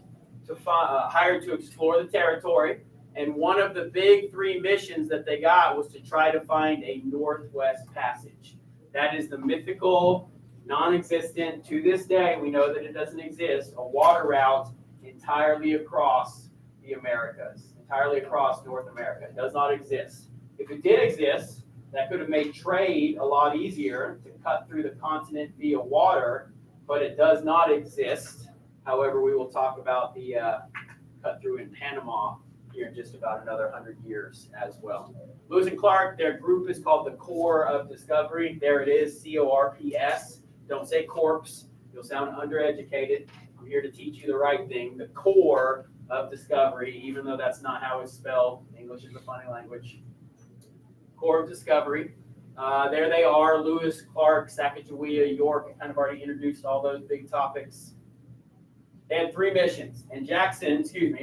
to explore the territory, and one of the big three missions that they got was to try to find a Northwest Passage. That is the mythical, non-existent, to this day, we know that it doesn't exist, a water route entirely across the Americas, entirely across North America. It does not exist. If it did exist, that could have made trade a lot easier to cut through the continent via water, but it does not exist. However, we will talk about the cut through in Panama here in just about another 100 years as well. Lewis and Clark, their group is called the Corps of Discovery. There it is, C-O-R-P-S. Don't say corpse. You'll sound undereducated. I'm here to teach you the right thing. The Corps of Discovery, even though that's not how it's spelled. English is a funny language. Corps of Discovery. There they are, Lewis, Clark, Sacagawea, York. I kind of already introduced all those big topics. They had three missions, and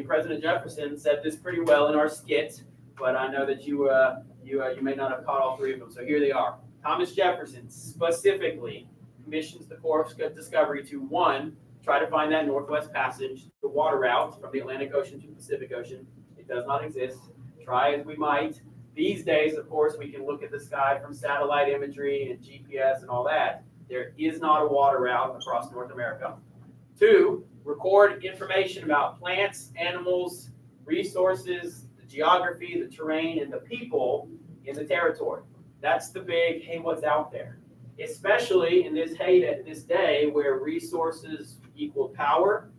President Jefferson said this pretty well in our skit, but I know that you may not have caught all three of them, so here they are. Thomas Jefferson specifically commissions the Corps of Discovery to, one, try to find that Northwest Passage, the water route from the Atlantic Ocean to the Pacific Ocean. It does not exist. Try as we might. These days, of course, we can look at the sky from satellite imagery and GPS and all that. There is not a water route across North America. Two, record information about plants, animals, resources, the geography, the terrain, and the people in the territory. That's the big, hey, what's out there? Especially in this day where resources equal power.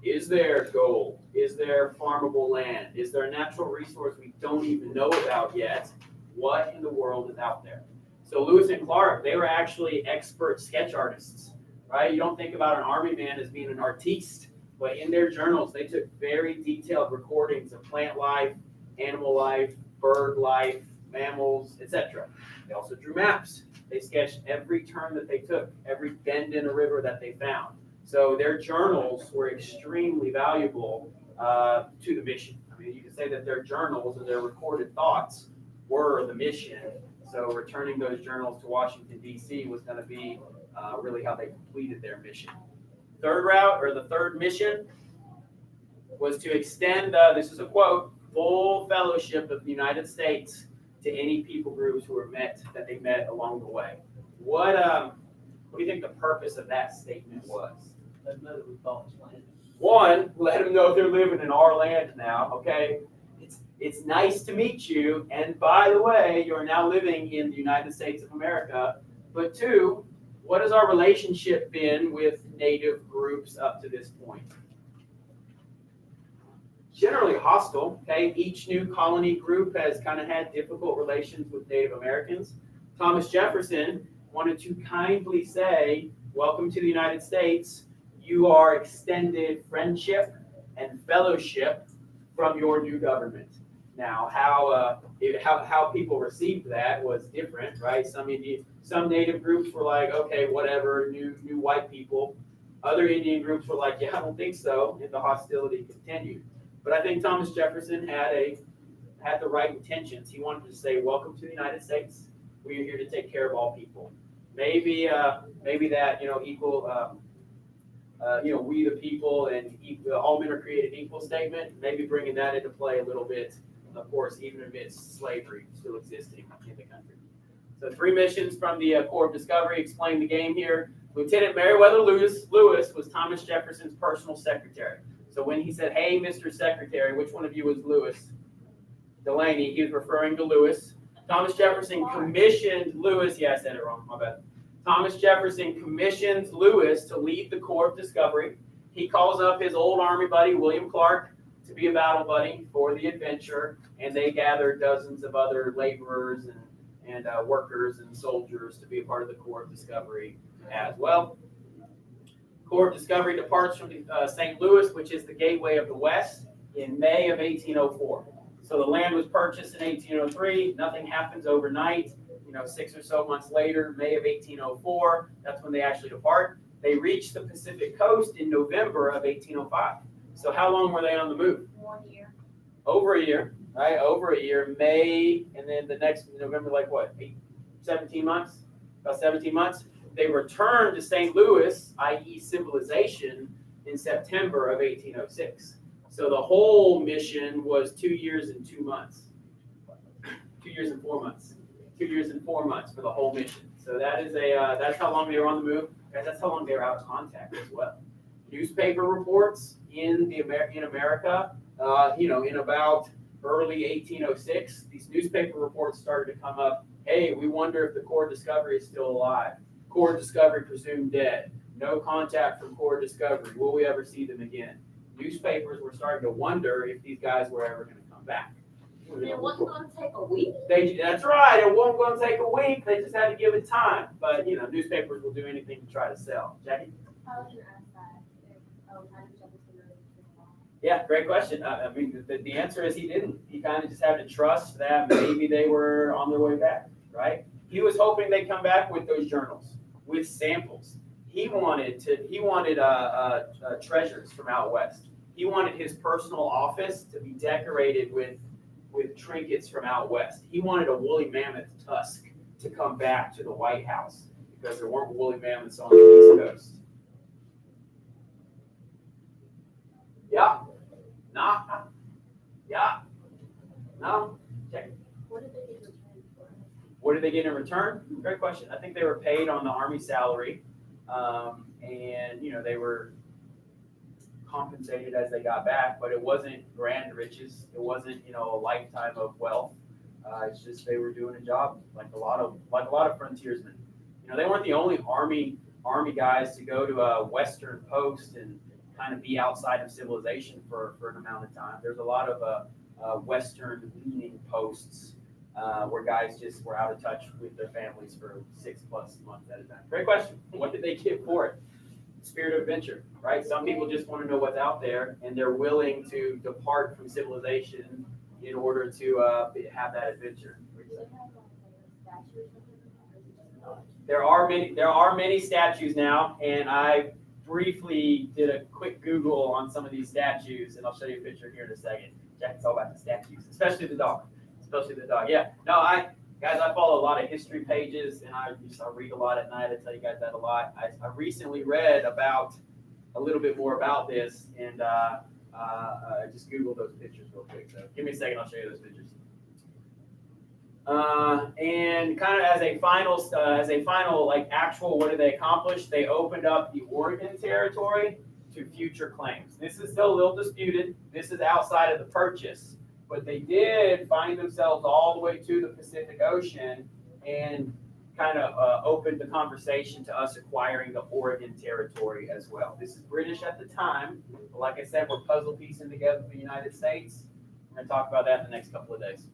Is there gold? Is there farmable land? Is there a natural resource we don't even know about yet? What in the world is out there? So Lewis and Clark, they were actually expert sketch artists, right? You don't think about an army man as being an artiste, but in their journals, they took very detailed recordings of plant life, animal life, bird life, mammals, etc. They also drew maps. They sketched every turn that they took, every bend in a river that they found. So their journals were extremely valuable to the mission. I mean, you can say that their journals and their recorded thoughts were the mission. So returning those journals to Washington, D.C. was going to be really how they completed their mission. The third mission was to extend, this is a quote, full fellowship of the United States to any people groups that they met along the way. What do you think the purpose of that statement was? Let them know that we bought this land. One, let them know they're living in our land now, okay? It's nice to meet you, and by the way, you're now living in the United States of America. But two, what has our relationship been with native groups up to this point? Generally hostile, okay? Each new colony group has kind of had difficult relations with Native Americans. Thomas Jefferson wanted to kindly say, welcome to the United States. You are extended friendship and fellowship from your new government. Now, how people received that was different, right? Some native groups were like, okay, whatever, new white people. Other Indian groups were like, yeah, I don't think so, and the hostility continued. But I think Thomas Jefferson had the right intentions. He wanted to say, welcome to the United States. We are here to take care of all people. Maybe that equal. We the people and all men are created equal statement, maybe bringing that into play a little bit, of course, even amidst slavery still existing in the country. So 3 missions from the Corps of Discovery explain the game here. Lieutenant Meriwether Lewis was Thomas Jefferson's personal secretary. So when he said, hey, Mr. Secretary, which one of you was Lewis? Delaney, he was referring to Lewis. Thomas Jefferson commissioned Lewis, yeah, I said it wrong, my bad. Thomas Jefferson commissions Lewis to lead the Corps of Discovery. He calls up his old Army buddy, William Clark, to be a battle buddy for the adventure, and they gather dozens of other laborers and workers and soldiers to be a part of the Corps of Discovery as well. Corps of Discovery departs from St. Louis, which is the gateway of the West, in May of 1804. So the land was purchased in 1803. Nothing happens overnight. 6 or so months later, May of 1804, that's when they actually depart. They reach the Pacific coast in November of 1805. So how long were they on the move? 1 year. Over a year, right? Over a year, May, and then the next November, like what, 17 months? About 17 months. They returned to St. Louis, i.e. civilization, in September of 1806. So the whole mission was 2 years and 2 months. 2 years and 4 months. 2 years and 4 months for the whole mission. So that is that's how long they were on the move. Guys, that's how long they were out of contact as well. Newspaper reports in America, in about early 1806, these newspaper reports started to come up. Hey, we wonder if the Corps of Discovery is still alive. Corps of Discovery presumed dead. No contact from Corps of Discovery. Will we ever see them again? Newspapers were starting to wonder if these guys were ever going to come back. It wasn't going to take a week. That's right. It wasn't going to take a week. They just had to give it time. But, newspapers will do anything to try to sell. Jackie? I was going to ask that. Yeah, great question. The answer is he didn't. He kind of just had to trust that maybe they were on their way back, right? He was hoping they'd come back with those journals, with samples. He wanted treasures from out west. He wanted his personal office to be decorated with trinkets from out west. He wanted a woolly mammoth tusk to come back to the White House because there weren't woolly mammoths on the East Coast. Yeah. Nah. Yeah. No. Check it. What did they get in return for? What did they get in return? Great question. I think they were paid on the Army salary, and they were compensated as they got back. But it wasn't grand riches. It wasn't a lifetime of wealth. It's just they were doing a job like a lot of frontiersmen. They weren't the only army guys to go to a western post and kind of be outside of civilization for an amount of time. There's a lot of western leaning posts where guys just were out of touch with their families for 6+ months at a time. Great question. What did they get for it? Spirit of adventure, right? Some people just want to know what's out there, and they're willing to depart from civilization in order to have that adventure. There are many statues now, and I briefly did a quick Google on some of these statues, and I'll show you a picture here in a second. Jack's all about the statues, especially the dog. Yeah. No, I follow a lot of history pages, and I read a lot at night. I tell you guys that a lot. I recently read about a little bit more about this, and I just Googled those pictures real quick. So give me a second, I'll show you those pictures. And kind of as a final like actual, what did they accomplish? They opened up the Oregon Territory to future claims. This is still a little disputed. This is outside of the purchase, but they did find themselves all the way to the Pacific Ocean and kind of opened the conversation to us acquiring the Oregon Territory as well. This is British at the time, but like I said, we're puzzle piecing together the United States. We're going to talk about that in the next couple of days.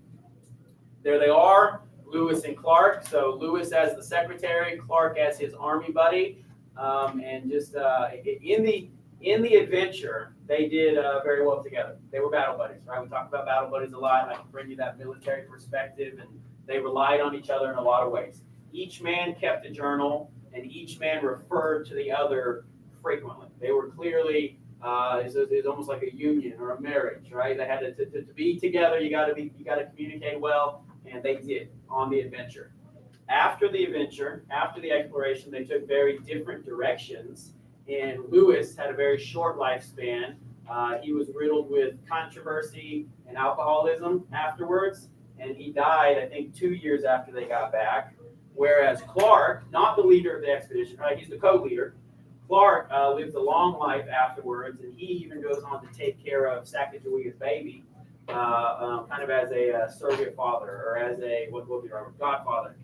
There they are, Lewis and Clark. So Lewis as the secretary, Clark as his army buddy, and just in the adventure, they did very well together. They were battle buddies, right? We talk about battle buddies a lot. I can bring you that military perspective, and they relied on each other in a lot of ways. Each man kept a journal, and each man referred to the other frequently. They were clearly it's almost like a union or a marriage, right? They had to be together. You got to communicate well. And they did on the adventure. After the adventure, after the exploration, they took very different directions. And Lewis had a very short lifespan. He was riddled with controversy and alcoholism afterwards. And he died, I think, 2 years after they got back. Whereas Clark, not the leader of the expedition, right? He's the co-leader. Clark lived a long life afterwards. And he even goes on to take care of Sacagawea's baby. Kind of as a surrogate father or as a godfather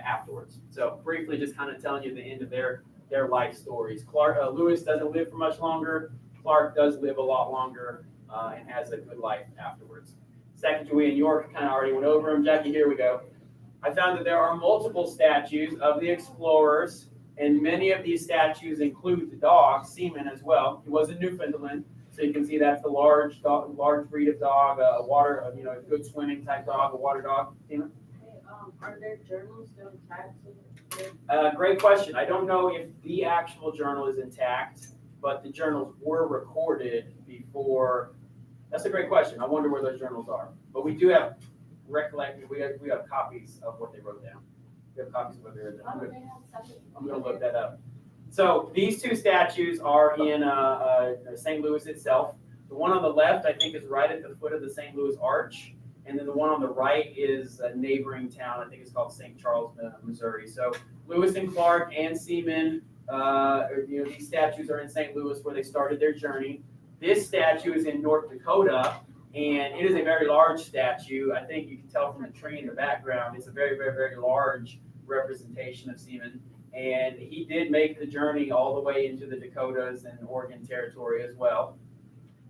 afterwards. So briefly, just kind of telling you the end of their life stories. Lewis doesn't live for much longer. Clark does live a lot longer and has a good life afterwards. Sacagawea and York kind of already went over them. Jackie, here we go. I found that there are multiple statues of the explorers And many of these statues include the dog, Seaman, as well. He was in Newfoundland, so you can see that's the large dog, large breed of dog, a water, a good swimming type dog, a water dog. Seaman? Are there journals still intact? Great question. I don't know if the actual journal is intact, but the journals were recorded before. That's a great question. I wonder where those journals are. But we do have we have copies of what they wrote down. We have copies of what they wrote down. I'm going to look that up. So these two statues are in St. Louis itself. The one on the left, I think, is right at the foot of the St. Louis Arch. And then the one on the right is a neighboring town. I think it's called St. Charles, Missouri. So Lewis and Clark and Seaman, these statues are in St. Louis where they started their journey. This statue is in North Dakota, and it is a very large statue. I think you can tell from the tree in the background. It's a very, very, very large representation of Seaman. And he did make the journey all the way into the Dakotas and Oregon Territory as well.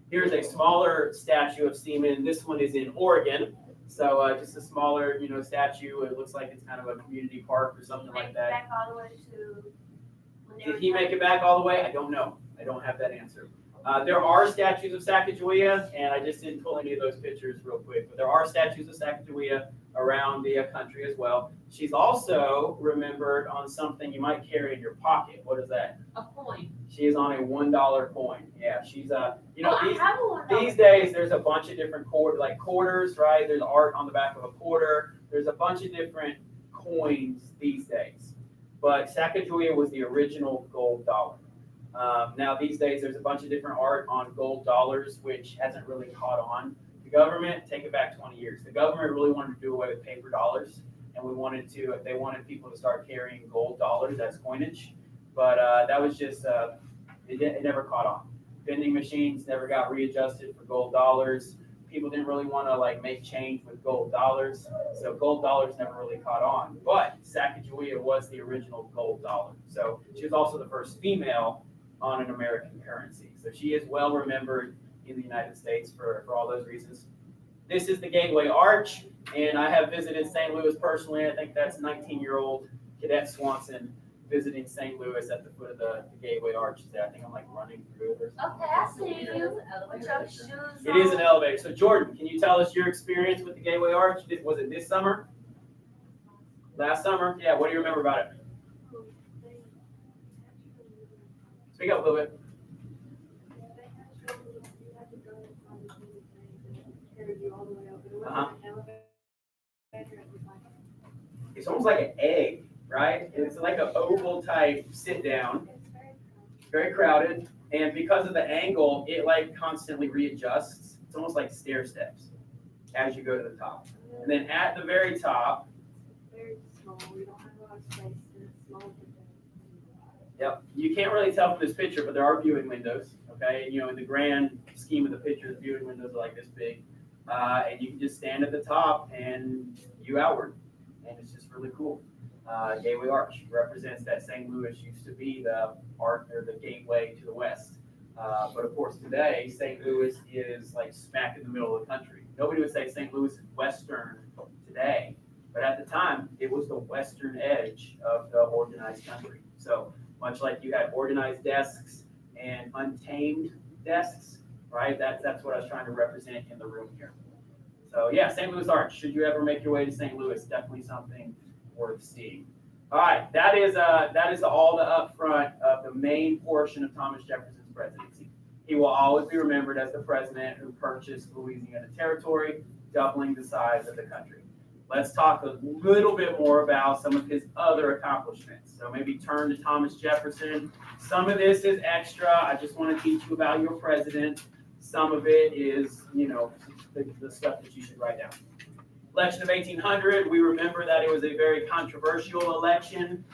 Here's a smaller statue of Seaman. This one is in Oregon. So just a smaller, statue. It looks like it's kind of a community park or something like that. Back all the way to. Did he make it back all the way? I don't know. I don't have that answer. There are statues of Sacagawea, and I just didn't pull any of those pictures real quick, but there are statues of Sacagawea around the country as well. She's also remembered on something you might carry in your pocket. What is that? A coin. She is on a $1 coin. Yeah, she's I have a one. these days there's a bunch of different quarters, right? There's art on the back of a quarter. There's a bunch of different coins these days. But Sacagawea was the original gold dollar. Now these days there's a bunch of different art on gold dollars, which hasn't really caught on. The government, take it back 20 years. The government really wanted to do away with paper dollars, and they wanted people to start carrying gold dollars as coinage. But that was just, it never caught on. Vending machines never got readjusted for gold dollars. People didn't really want to make change with gold dollars, so gold dollars never really caught on. But Sacagawea was the original gold dollar. So she was also the first female on an American currency. So she is well remembered in the United States for all those reasons. This is the Gateway Arch, and I have visited St. Louis personally. I think that's 19-year-old Cadet Swanson visiting St. Louis at the foot of the Gateway Arch. I think I'm running through it or something. Okay, I see you. With your shoes It is an elevator. So Jordan, can you tell us your experience with the Gateway Arch? Was it this summer? Last summer? Yeah, what do you remember about it? Speak up a little bit. It's almost like an egg, right? It's like an oval type sit down, very crowded, and because of the angle, it constantly readjusts. It's almost like stair steps as you go to the top. And then at the very top, Very small. We don't have a lot of space. And it's small. yep, you can't really tell from this picture, but there are viewing windows, okay? In the grand scheme of the picture, the viewing windows are this big. And you can just stand at the top and view outward. And it's just really cool. Gateway Arch represents that St. Louis used to be the arc or the gateway to the west. But of course today, St. Louis is smack in the middle of the country. Nobody would say St. Louis is western today. But at the time, it was the western edge of the organized country. So much like you had organized desks and untamed desks, right? That's what I was trying to represent in the room here. So yeah, St. Louis Arch. Should you ever make your way to St. Louis, definitely something worth seeing. All right, that is all the upfront of the main portion of Thomas Jefferson's presidency. He will always be remembered as the president who purchased Louisiana Territory, doubling the size of the country. Let's talk a little bit more about some of his other accomplishments. So maybe turn to Thomas Jefferson. Some of this is extra. I just want to teach you about your president. Some of it is, the stuff that you should write down. Election of 1800, we remember that it was a very controversial election.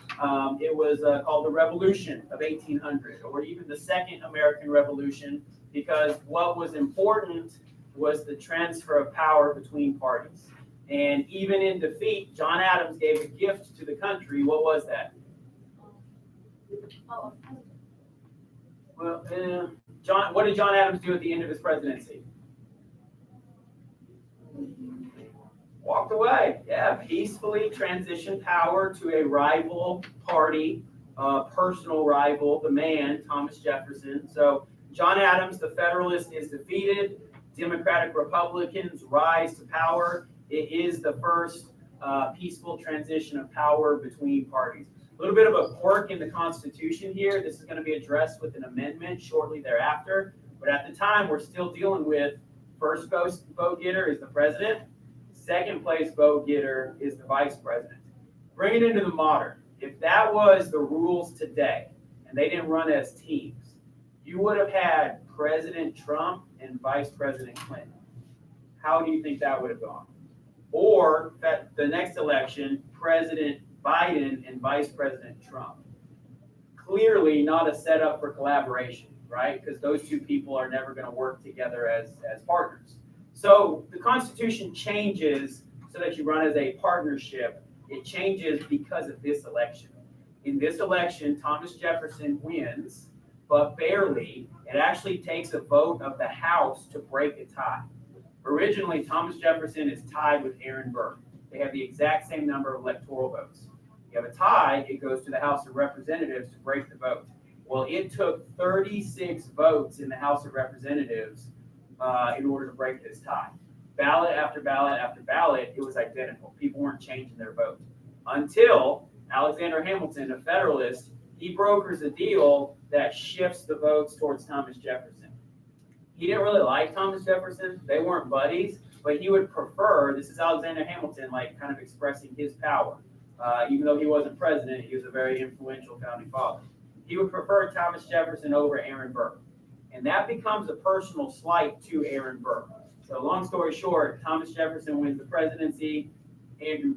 It was called the Revolution of 1800, or even the Second American Revolution, because what was important was the transfer of power between parties. And even in defeat, John Adams gave a gift to the country. What was that? Well, what did John Adams do at the end of his presidency? Walked away. Yeah, peacefully transitioned power to a rival party personal rival, the man, Thomas Jefferson. So John Adams, the Federalist, is defeated. Democratic Republicans rise to power. It is the first peaceful transition of power between parties. A little bit of a quirk in the Constitution here. This is going to be addressed with an amendment shortly thereafter. But at the time, we're still dealing with first vote getter is the president. Second place vote getter is the vice president. Bring it into the modern. If that was the rules today, and they didn't run as teams, you would have had President Trump and Vice President Clinton. How do you think that would have gone? Or that the next election, President Biden and Vice President Trump. Clearly not a setup for collaboration, right? Because those two people are never going to work together as partners. So the Constitution changes so that you run as a partnership. It changes because of this election. In this election, Thomas Jefferson wins, but barely. It actually takes a vote of the House to break a tie. Originally, Thomas Jefferson is tied with Aaron Burr. They have the exact same number of electoral votes. You have a tie, it goes to the House of Representatives to break the vote. Well, it took 36 votes in the House of Representatives in order to break this tie. Ballot after ballot after ballot, it was identical. People weren't changing their vote. Until Alexander Hamilton, a Federalist, he brokers a deal that shifts the votes towards Thomas Jefferson. He didn't really like Thomas Jefferson. They weren't buddies, but he would prefer, this is Alexander Hamilton, like kind of expressing his power. Even though he wasn't president, he was a very influential founding father. He would prefer Thomas Jefferson over Aaron Burr. And that becomes a personal slight to Aaron Burr. So long story short, Thomas Jefferson wins the presidency. Aaron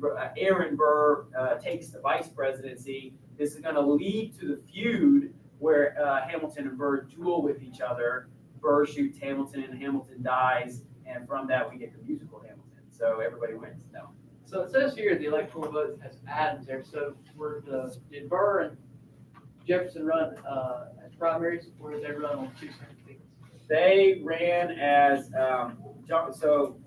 Burr takes the vice presidency. This is going to lead to the feud where Hamilton and Burr duel with each other. Burr shoots Hamilton, Hamilton dies, and from that we get the musical Hamilton. So everybody wins. No. So it says here the electoral vote has Adams there. So did Burr and Jefferson run as primaries, or did they run on two separate tickets? They ran as so.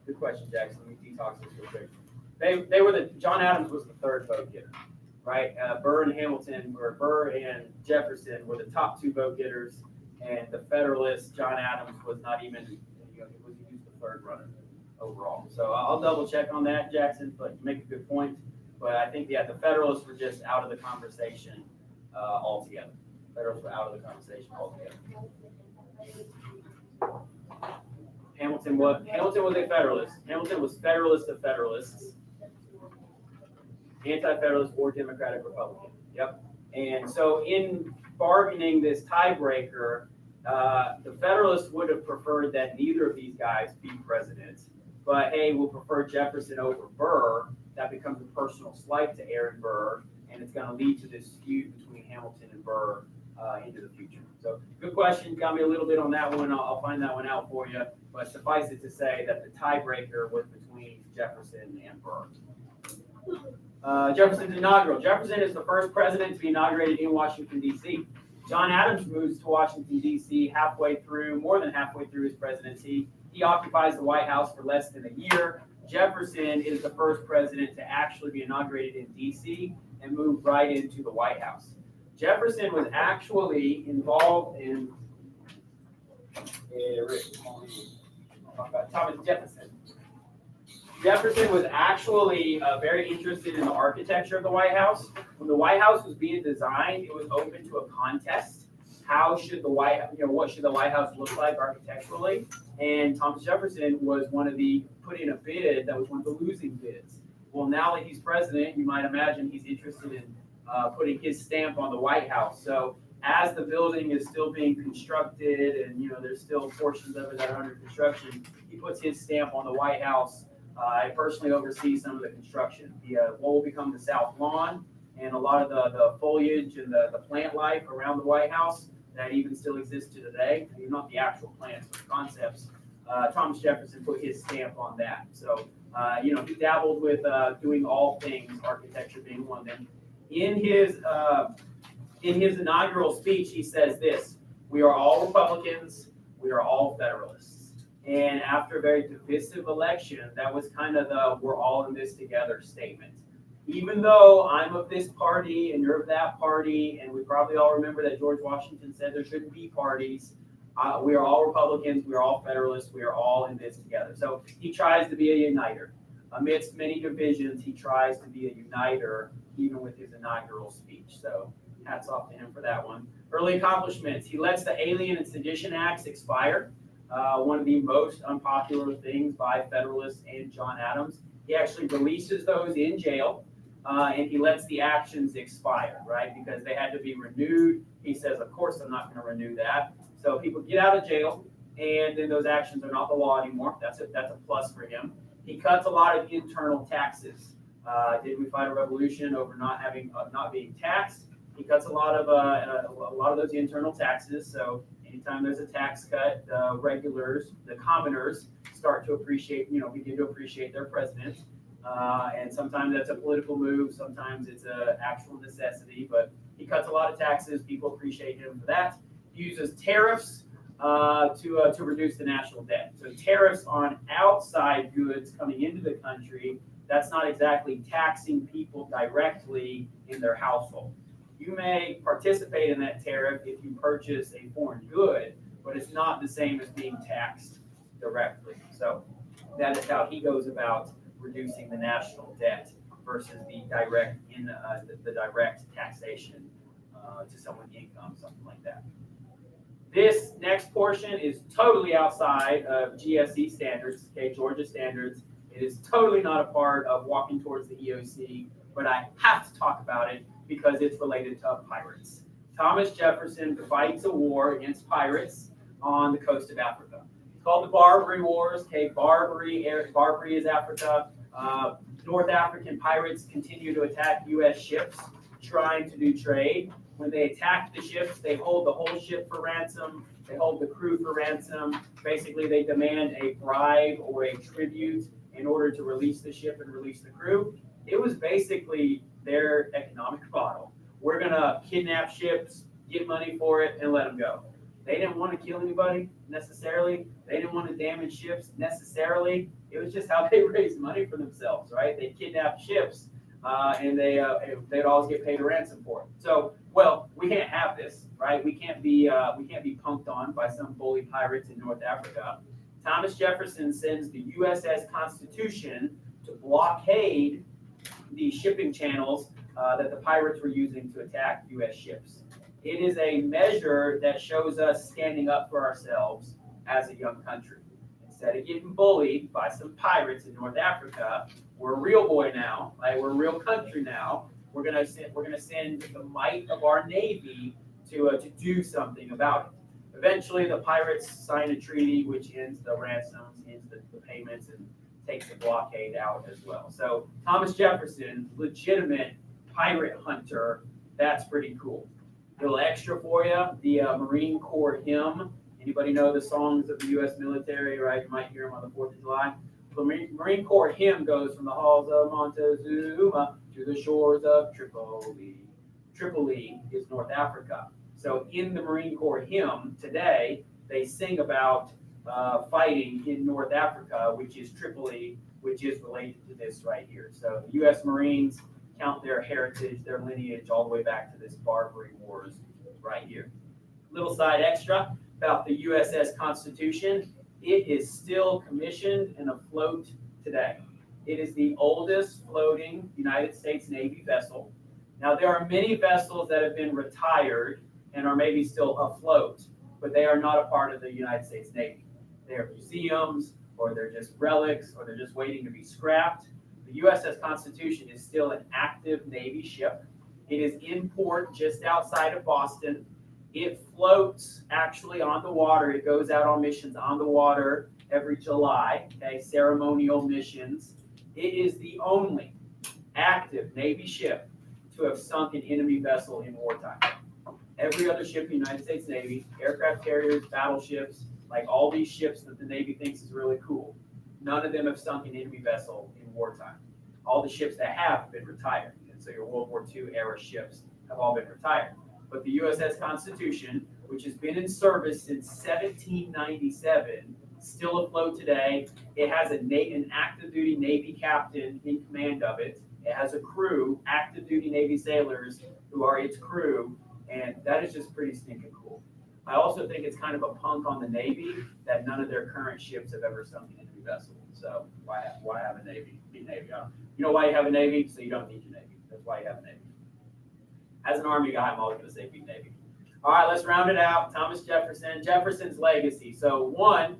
Good question, Jackson. Let me detox this real quick. They were John Adams was the third vote getter, right? Burr and Jefferson were the top two vote getters, and the Federalist John Adams was not even he was the third runner overall. So I'll double check on that, Jackson. But you make a good point. But I think the Federalists were just out of the conversation altogether. Federalists were out of the conversation altogether. Hamilton was a Federalist. Hamilton was Federalist of Federalists, anti-Federalist or Democratic Republican. Yep. And so in bargaining this tiebreaker, the Federalists would have preferred that neither of these guys be president. But hey, we'll prefer Jefferson over Burr. That becomes a personal slight to Aaron Burr, and it's going to lead to this feud between Hamilton and Burr into the future. So good question. Got me a little bit on that one. I'll find that one out for you. But suffice it to say that the tiebreaker was between Jefferson and Burr. Jefferson's inaugural. Jefferson is the first president to be inaugurated in Washington, D.C. John Adams moves to Washington, D.C. more than halfway through his presidency. He occupies the White House for less than a year. Jefferson is the first president to actually be inaugurated in D.C. and move right into the White House. Jefferson was actually involved in Thomas Jefferson. Jefferson was actually very interested in the architecture of the White House. When the White House was being designed, it was open to a contest. What should the White House look like architecturally? And Thomas Jefferson was put in a bid that was one of the losing bids. Well, now that he's president, you might imagine he's interested in putting his stamp on the White House. So as the building is still being constructed and there's still portions of it that are under construction, he puts his stamp on the White House. I personally oversee some of the construction. What will become the South Lawn and a lot of the foliage and the plant life around the White House that even still exists to today. I mean, not the actual plants, but the concepts. Thomas Jefferson put his stamp on that. So, he dabbled with doing all things, architecture being one of them. In his inaugural speech, he says this: "We are all Republicans. We are all Federalists." And after a very divisive election, that was kind of the "we're all in this together" statement. even though I'm of this party and you're of that party, and we probably all remember that George Washington said there shouldn't be parties, we are all Republicans, we are all Federalists, we are all in this together. So he tries to be a uniter. Amidst many divisions, he tries to be a uniter, even with his inaugural speech. So hats off to him for that one. Early accomplishments. He lets the Alien and Sedition Acts expire. One of the most unpopular things by Federalists and John Adams. He actually releases those in jail, and he lets the actions expire, right? Because they had to be renewed. He says, of course, I'm not going to renew that. So people get out of jail, and then those actions are not the law anymore. That's a plus for him. He cuts a lot of internal taxes. Did we fight a revolution over not being taxed? He cuts a lot of those internal taxes. So anytime there's a tax cut, the regulars, the commoners, start to appreciate, begin to appreciate their president. And sometimes that's a political move. Sometimes it's an actual necessity. But he cuts a lot of taxes. People appreciate him for that. He uses tariffs to reduce the national debt. So tariffs on outside goods coming into the country, that's not exactly taxing people directly in their household. You may participate in that tariff if you purchase a foreign good, but it's not the same as being taxed directly. So that is how he goes about reducing the national debt versus the direct the direct taxation to someone's income, something like that. This next portion is totally outside of GSE standards, okay, Georgia standards. It is totally not a part of walking towards the EOC, but I have to talk about it because it's related to pirates. Thomas Jefferson fights a war against pirates on the coast of Africa. It's called the Barbary Wars. Okay, Barbary is Africa. North African pirates continue to attack U.S. ships trying to do trade. When they attack the ships, they hold the whole ship for ransom. They hold the crew for ransom. Basically, they demand a bribe or a tribute in order to release the ship and release the crew. It was basically their economic model. We're going to kidnap ships, get money for it, and let them go. They didn't want to kill anybody necessarily. They didn't want to damage ships necessarily. It was just how they raised money for themselves, right? They kidnapped ships, and they'd always get paid a ransom for it. So, well, we can't have this, right? We can't be punked on by some bully pirates in North Africa. Thomas Jefferson sends the USS Constitution to blockade the shipping channels that the pirates were using to attack U.S. ships. It is a measure that shows us standing up for ourselves as a young country. Instead of getting bullied by some pirates in North Africa, we're a real boy now. Right? We're a real country now. We're gonna send the might of our navy to do something about it. Eventually, the pirates sign a treaty which ends the ransoms, ends the payments, and takes the blockade out as well. So Thomas Jefferson, legitimate pirate hunter. That's pretty cool. A little extra for you, the Marine Corps hymn. Anybody know the songs of the U.S. military, right? You might hear them on the 4th of July. The Marine Corps hymn goes from the halls of Montezuma to the shores of Tripoli. Tripoli is North Africa. So in the Marine Corps hymn today, they sing about fighting in North Africa, which is Tripoli, which is related to this right here. So the U.S. Marines count their heritage, their lineage, all the way back to this Barbary Wars right here. Little side extra about the USS Constitution. It is still commissioned and afloat today. It is the oldest floating United States Navy vessel. Now, there are many vessels that have been retired and are maybe still afloat, but they are not a part of the United States Navy. They're museums, or they're just relics, or they're just waiting to be scrapped. The USS Constitution is still an active Navy ship. It is in port just outside of Boston. It floats actually on the water. It goes out on missions on the water every July, okay, ceremonial missions. It is the only active Navy ship to have sunk an enemy vessel in wartime. Every other ship in the United States Navy, aircraft carriers, battleships, like all these ships that the Navy thinks is really cool, none of them have sunk an enemy vessel in wartime. All the ships that have been retired. And so your World War II era ships have all been retired. But the USS Constitution, which has been in service since 1797, still afloat today. It has an active duty Navy captain in command of it. It has a crew, active duty Navy sailors who are its crew, and that is just pretty stinking cool. I also think it's kind of a punk on the Navy that none of their current ships have ever sunk an enemy vessel. So why have a Navy? Be Navy. You know why you have a Navy? So you don't need your Navy. That's why you have a Navy. As an Army guy, I'm always going to say be Navy. All right, let's round it out. Thomas Jefferson, Jefferson's legacy. So one,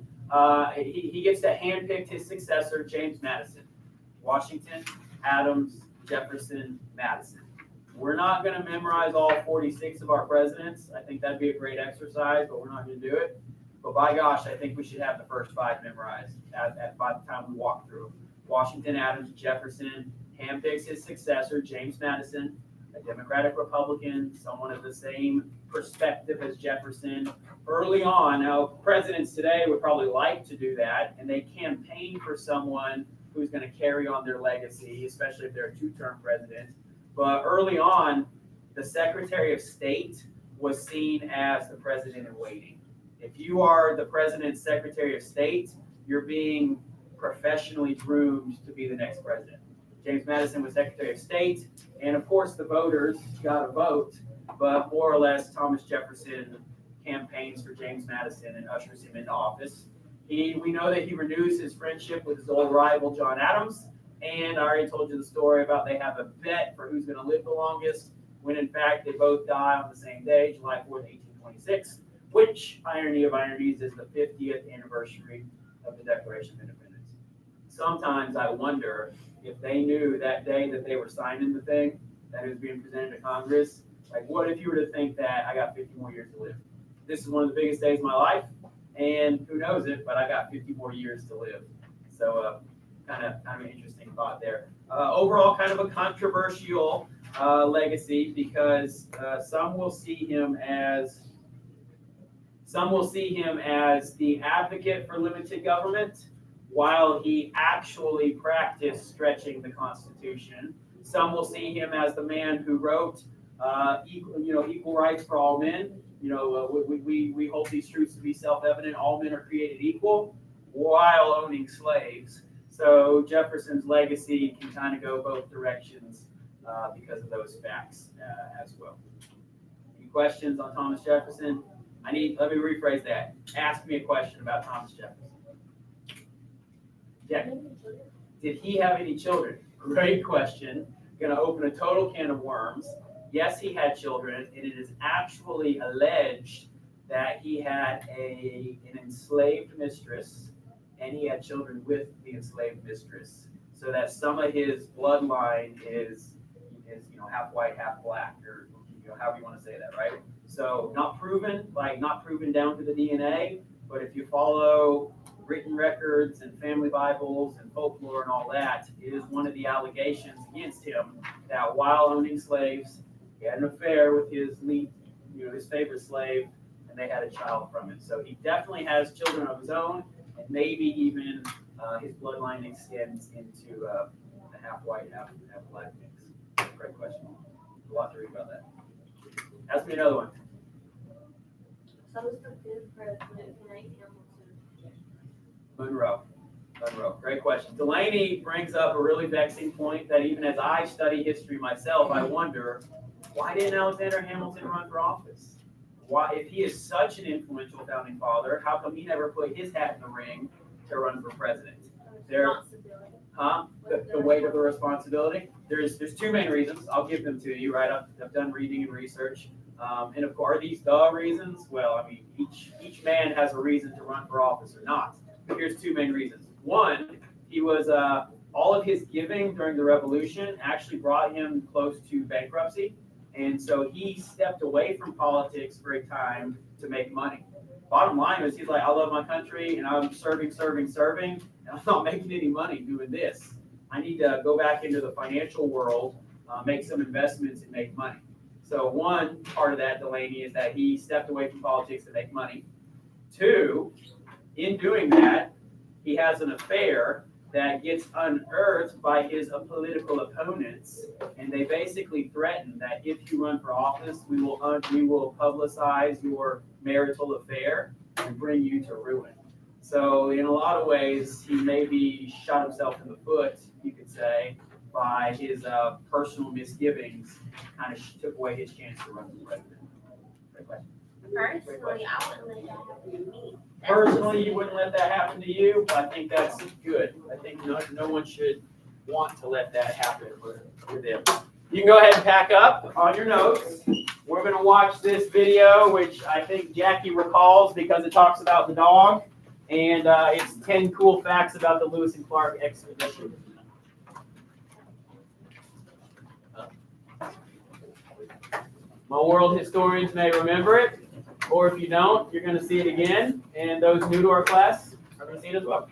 he gets to handpick his successor, James Madison. Washington, Adams, Jefferson, Madison. We're not going to memorize all 46 of our presidents. I think that'd be a great exercise, but we're not going to do it. But by gosh, I think we should have the first 5 memorized by the time we walk through. Washington, Adams, Jefferson, handpicks his successor, James Madison, a Democratic Republican, someone of the same perspective as Jefferson. Early on, now presidents today would probably like to do that, and they campaign for someone who's going to carry on their legacy, especially if they're a 2-term president. But early on, the Secretary of State was seen as the president in waiting. If you are the president's Secretary of State, you're being professionally groomed to be the next president. James Madison was Secretary of State, and of course the voters got a vote, but more or less Thomas Jefferson campaigns for James Madison and ushers him into office. We know that he renews his friendship with his old rival John Adams, and I already told you the story about they have a bet for who's going to live the longest, when in fact they both die on the same day, July 4th, 1826, which, irony of ironies, is the 50th anniversary of the Declaration of Independence. Sometimes I wonder if they knew that day that they were signing the thing, that it was being presented to Congress, like what if you were to think that I got 50 more years to live? This is one of the biggest days of my life, and who knows it, but I got 50 more years to live. So kind of an interesting thought there. Overall, kind of a controversial legacy because some will see him as the advocate for limited government, while he actually practiced stretching the Constitution. Some will see him as the man who wrote equal rights for all men. We hold these truths to be self-evident. All men are created equal, while owning slaves. So Jefferson's legacy can kind of go both directions because of those facts as well. Any questions on Thomas Jefferson? Let me rephrase that. Ask me a question about Thomas Jefferson. Jack, did he have any children? Great question. Going to open a total can of worms. Yes, he had children, and it is actually alleged that he had an enslaved mistress, and he had children with the enslaved mistress, so that some of his bloodline is half white, half black, or however you want to say that, right? So not proven down to the DNA, but if you follow written records and family Bibles and folklore and all that, it is one of the allegations against him that while owning slaves, he had an affair with his favorite slave, and they had a child from it. So he definitely has children of his own, and maybe even his bloodline extends into the half white, half black mix. Great question. A lot to read about that. Ask me another one. So was the 5th president Hank Hamilton? Monroe. Great question. Delaney brings up a really vexing point that even as I study history myself, I wonder, why didn't Alexander Hamilton run for office? Why, if he is such an influential founding father, how come he never put his hat in the ring to run for president? Responsibility. The weight of the responsibility? There's 2 main reasons. I'll give them to you, right? I've done reading and research. And of course, are these the reasons? Well, I mean, each man has a reason to run for office or not. But here's 2 main reasons. One, he was all of his giving during the Revolution actually brought him close to bankruptcy, and so he stepped away from politics for a time to make money. Bottom line is, he's like, I love my country, and I'm serving, and I'm not making any money doing this. I need to go back into the financial world, make some investments, and make money. So one part of that, Delaney, is that he stepped away from politics to make money. 2, in doing that, he has an affair that gets unearthed by his political opponents, and they basically threaten that if you run for office, we will publicize your marital affair and bring you to ruin. So in a lot of ways, he maybe shot himself in the foot, you could say, by his personal misgivings, kind of took away his chance to run for president. Great question. Personally, I wouldn't let that happen to me. Personally, you wouldn't let that happen to you, but I think that's good. I think no one should want to let that happen for them. You can go ahead and pack up on your notes. We're going to watch this video, which I think Jackie recalls because it talks about the dog, and it's 10 cool facts about the Lewis and Clark expedition. My world historians may remember it, or if you don't, you're going to see it again, and those new to our class are going to see it as well.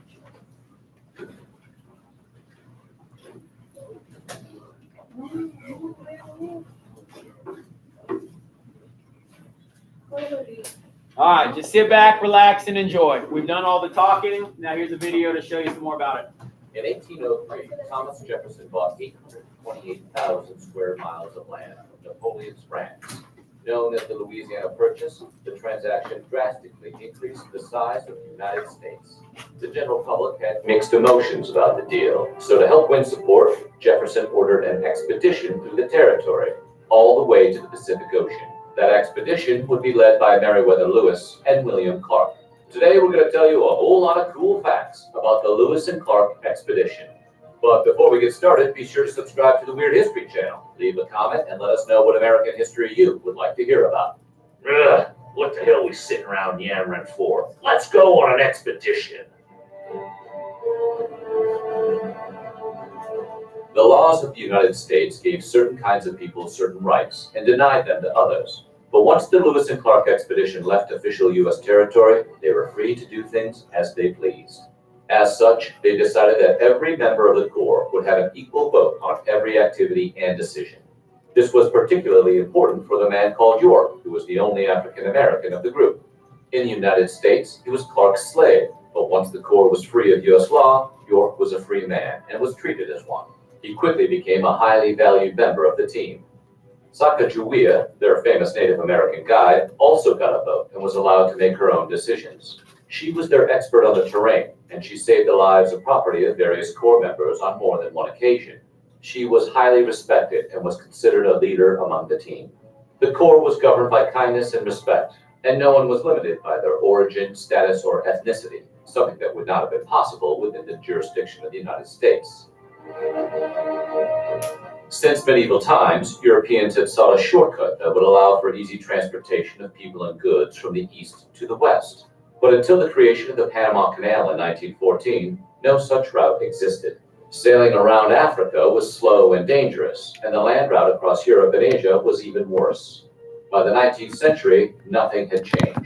All right, just sit back, relax, and enjoy. We've done all the talking. Now here's a video to show you some more about it. In 1803, Thomas Jefferson bought 828,000 square miles of land from Napoleon's France. Known as the Louisiana Purchase, the transaction drastically increased the size of the United States. The general public had mixed emotions about the deal, so to help win support, Jefferson ordered an expedition through the territory, all the way to the Pacific Ocean. That expedition would be led by Meriwether Lewis and William Clark. Today we're going to tell you a whole lot of cool facts about the Lewis and Clark expedition. But before we get started, be sure to subscribe to the Weird History channel. Leave a comment and let us know what American history you would like to hear about. Ugh, what the hell are we sitting around yammering for? Let's go on an expedition. The laws of the United States gave certain kinds of people certain rights and denied them to others. But once the Lewis and Clark expedition left official U.S. territory, they were free to do things as they pleased. As such, they decided that every member of the Corps would have an equal vote on every activity and decision. This was particularly important for the man called York, who was the only African American of the group. In the United States, he was Clark's slave, but once the Corps was free of U.S. law, York was a free man and was treated as one. He quickly became a highly valued member of the team. Sacagawea, their famous Native American guide, also got a vote and was allowed to make her own decisions. She was their expert on the terrain, and she saved the lives and property of various Corps members on more than one occasion. She was highly respected and was considered a leader among the team. The Corps was governed by kindness and respect, and no one was limited by their origin, status, or ethnicity, something that would not have been possible within the jurisdiction of the United States. Since medieval times, Europeans had sought a shortcut that would allow for easy transportation of people and goods from the east to the west. But until the creation of the Panama Canal in 1914, no such route existed. Sailing around Africa was slow and dangerous, and the land route across Europe and Asia was even worse. By the 19th century, nothing had changed.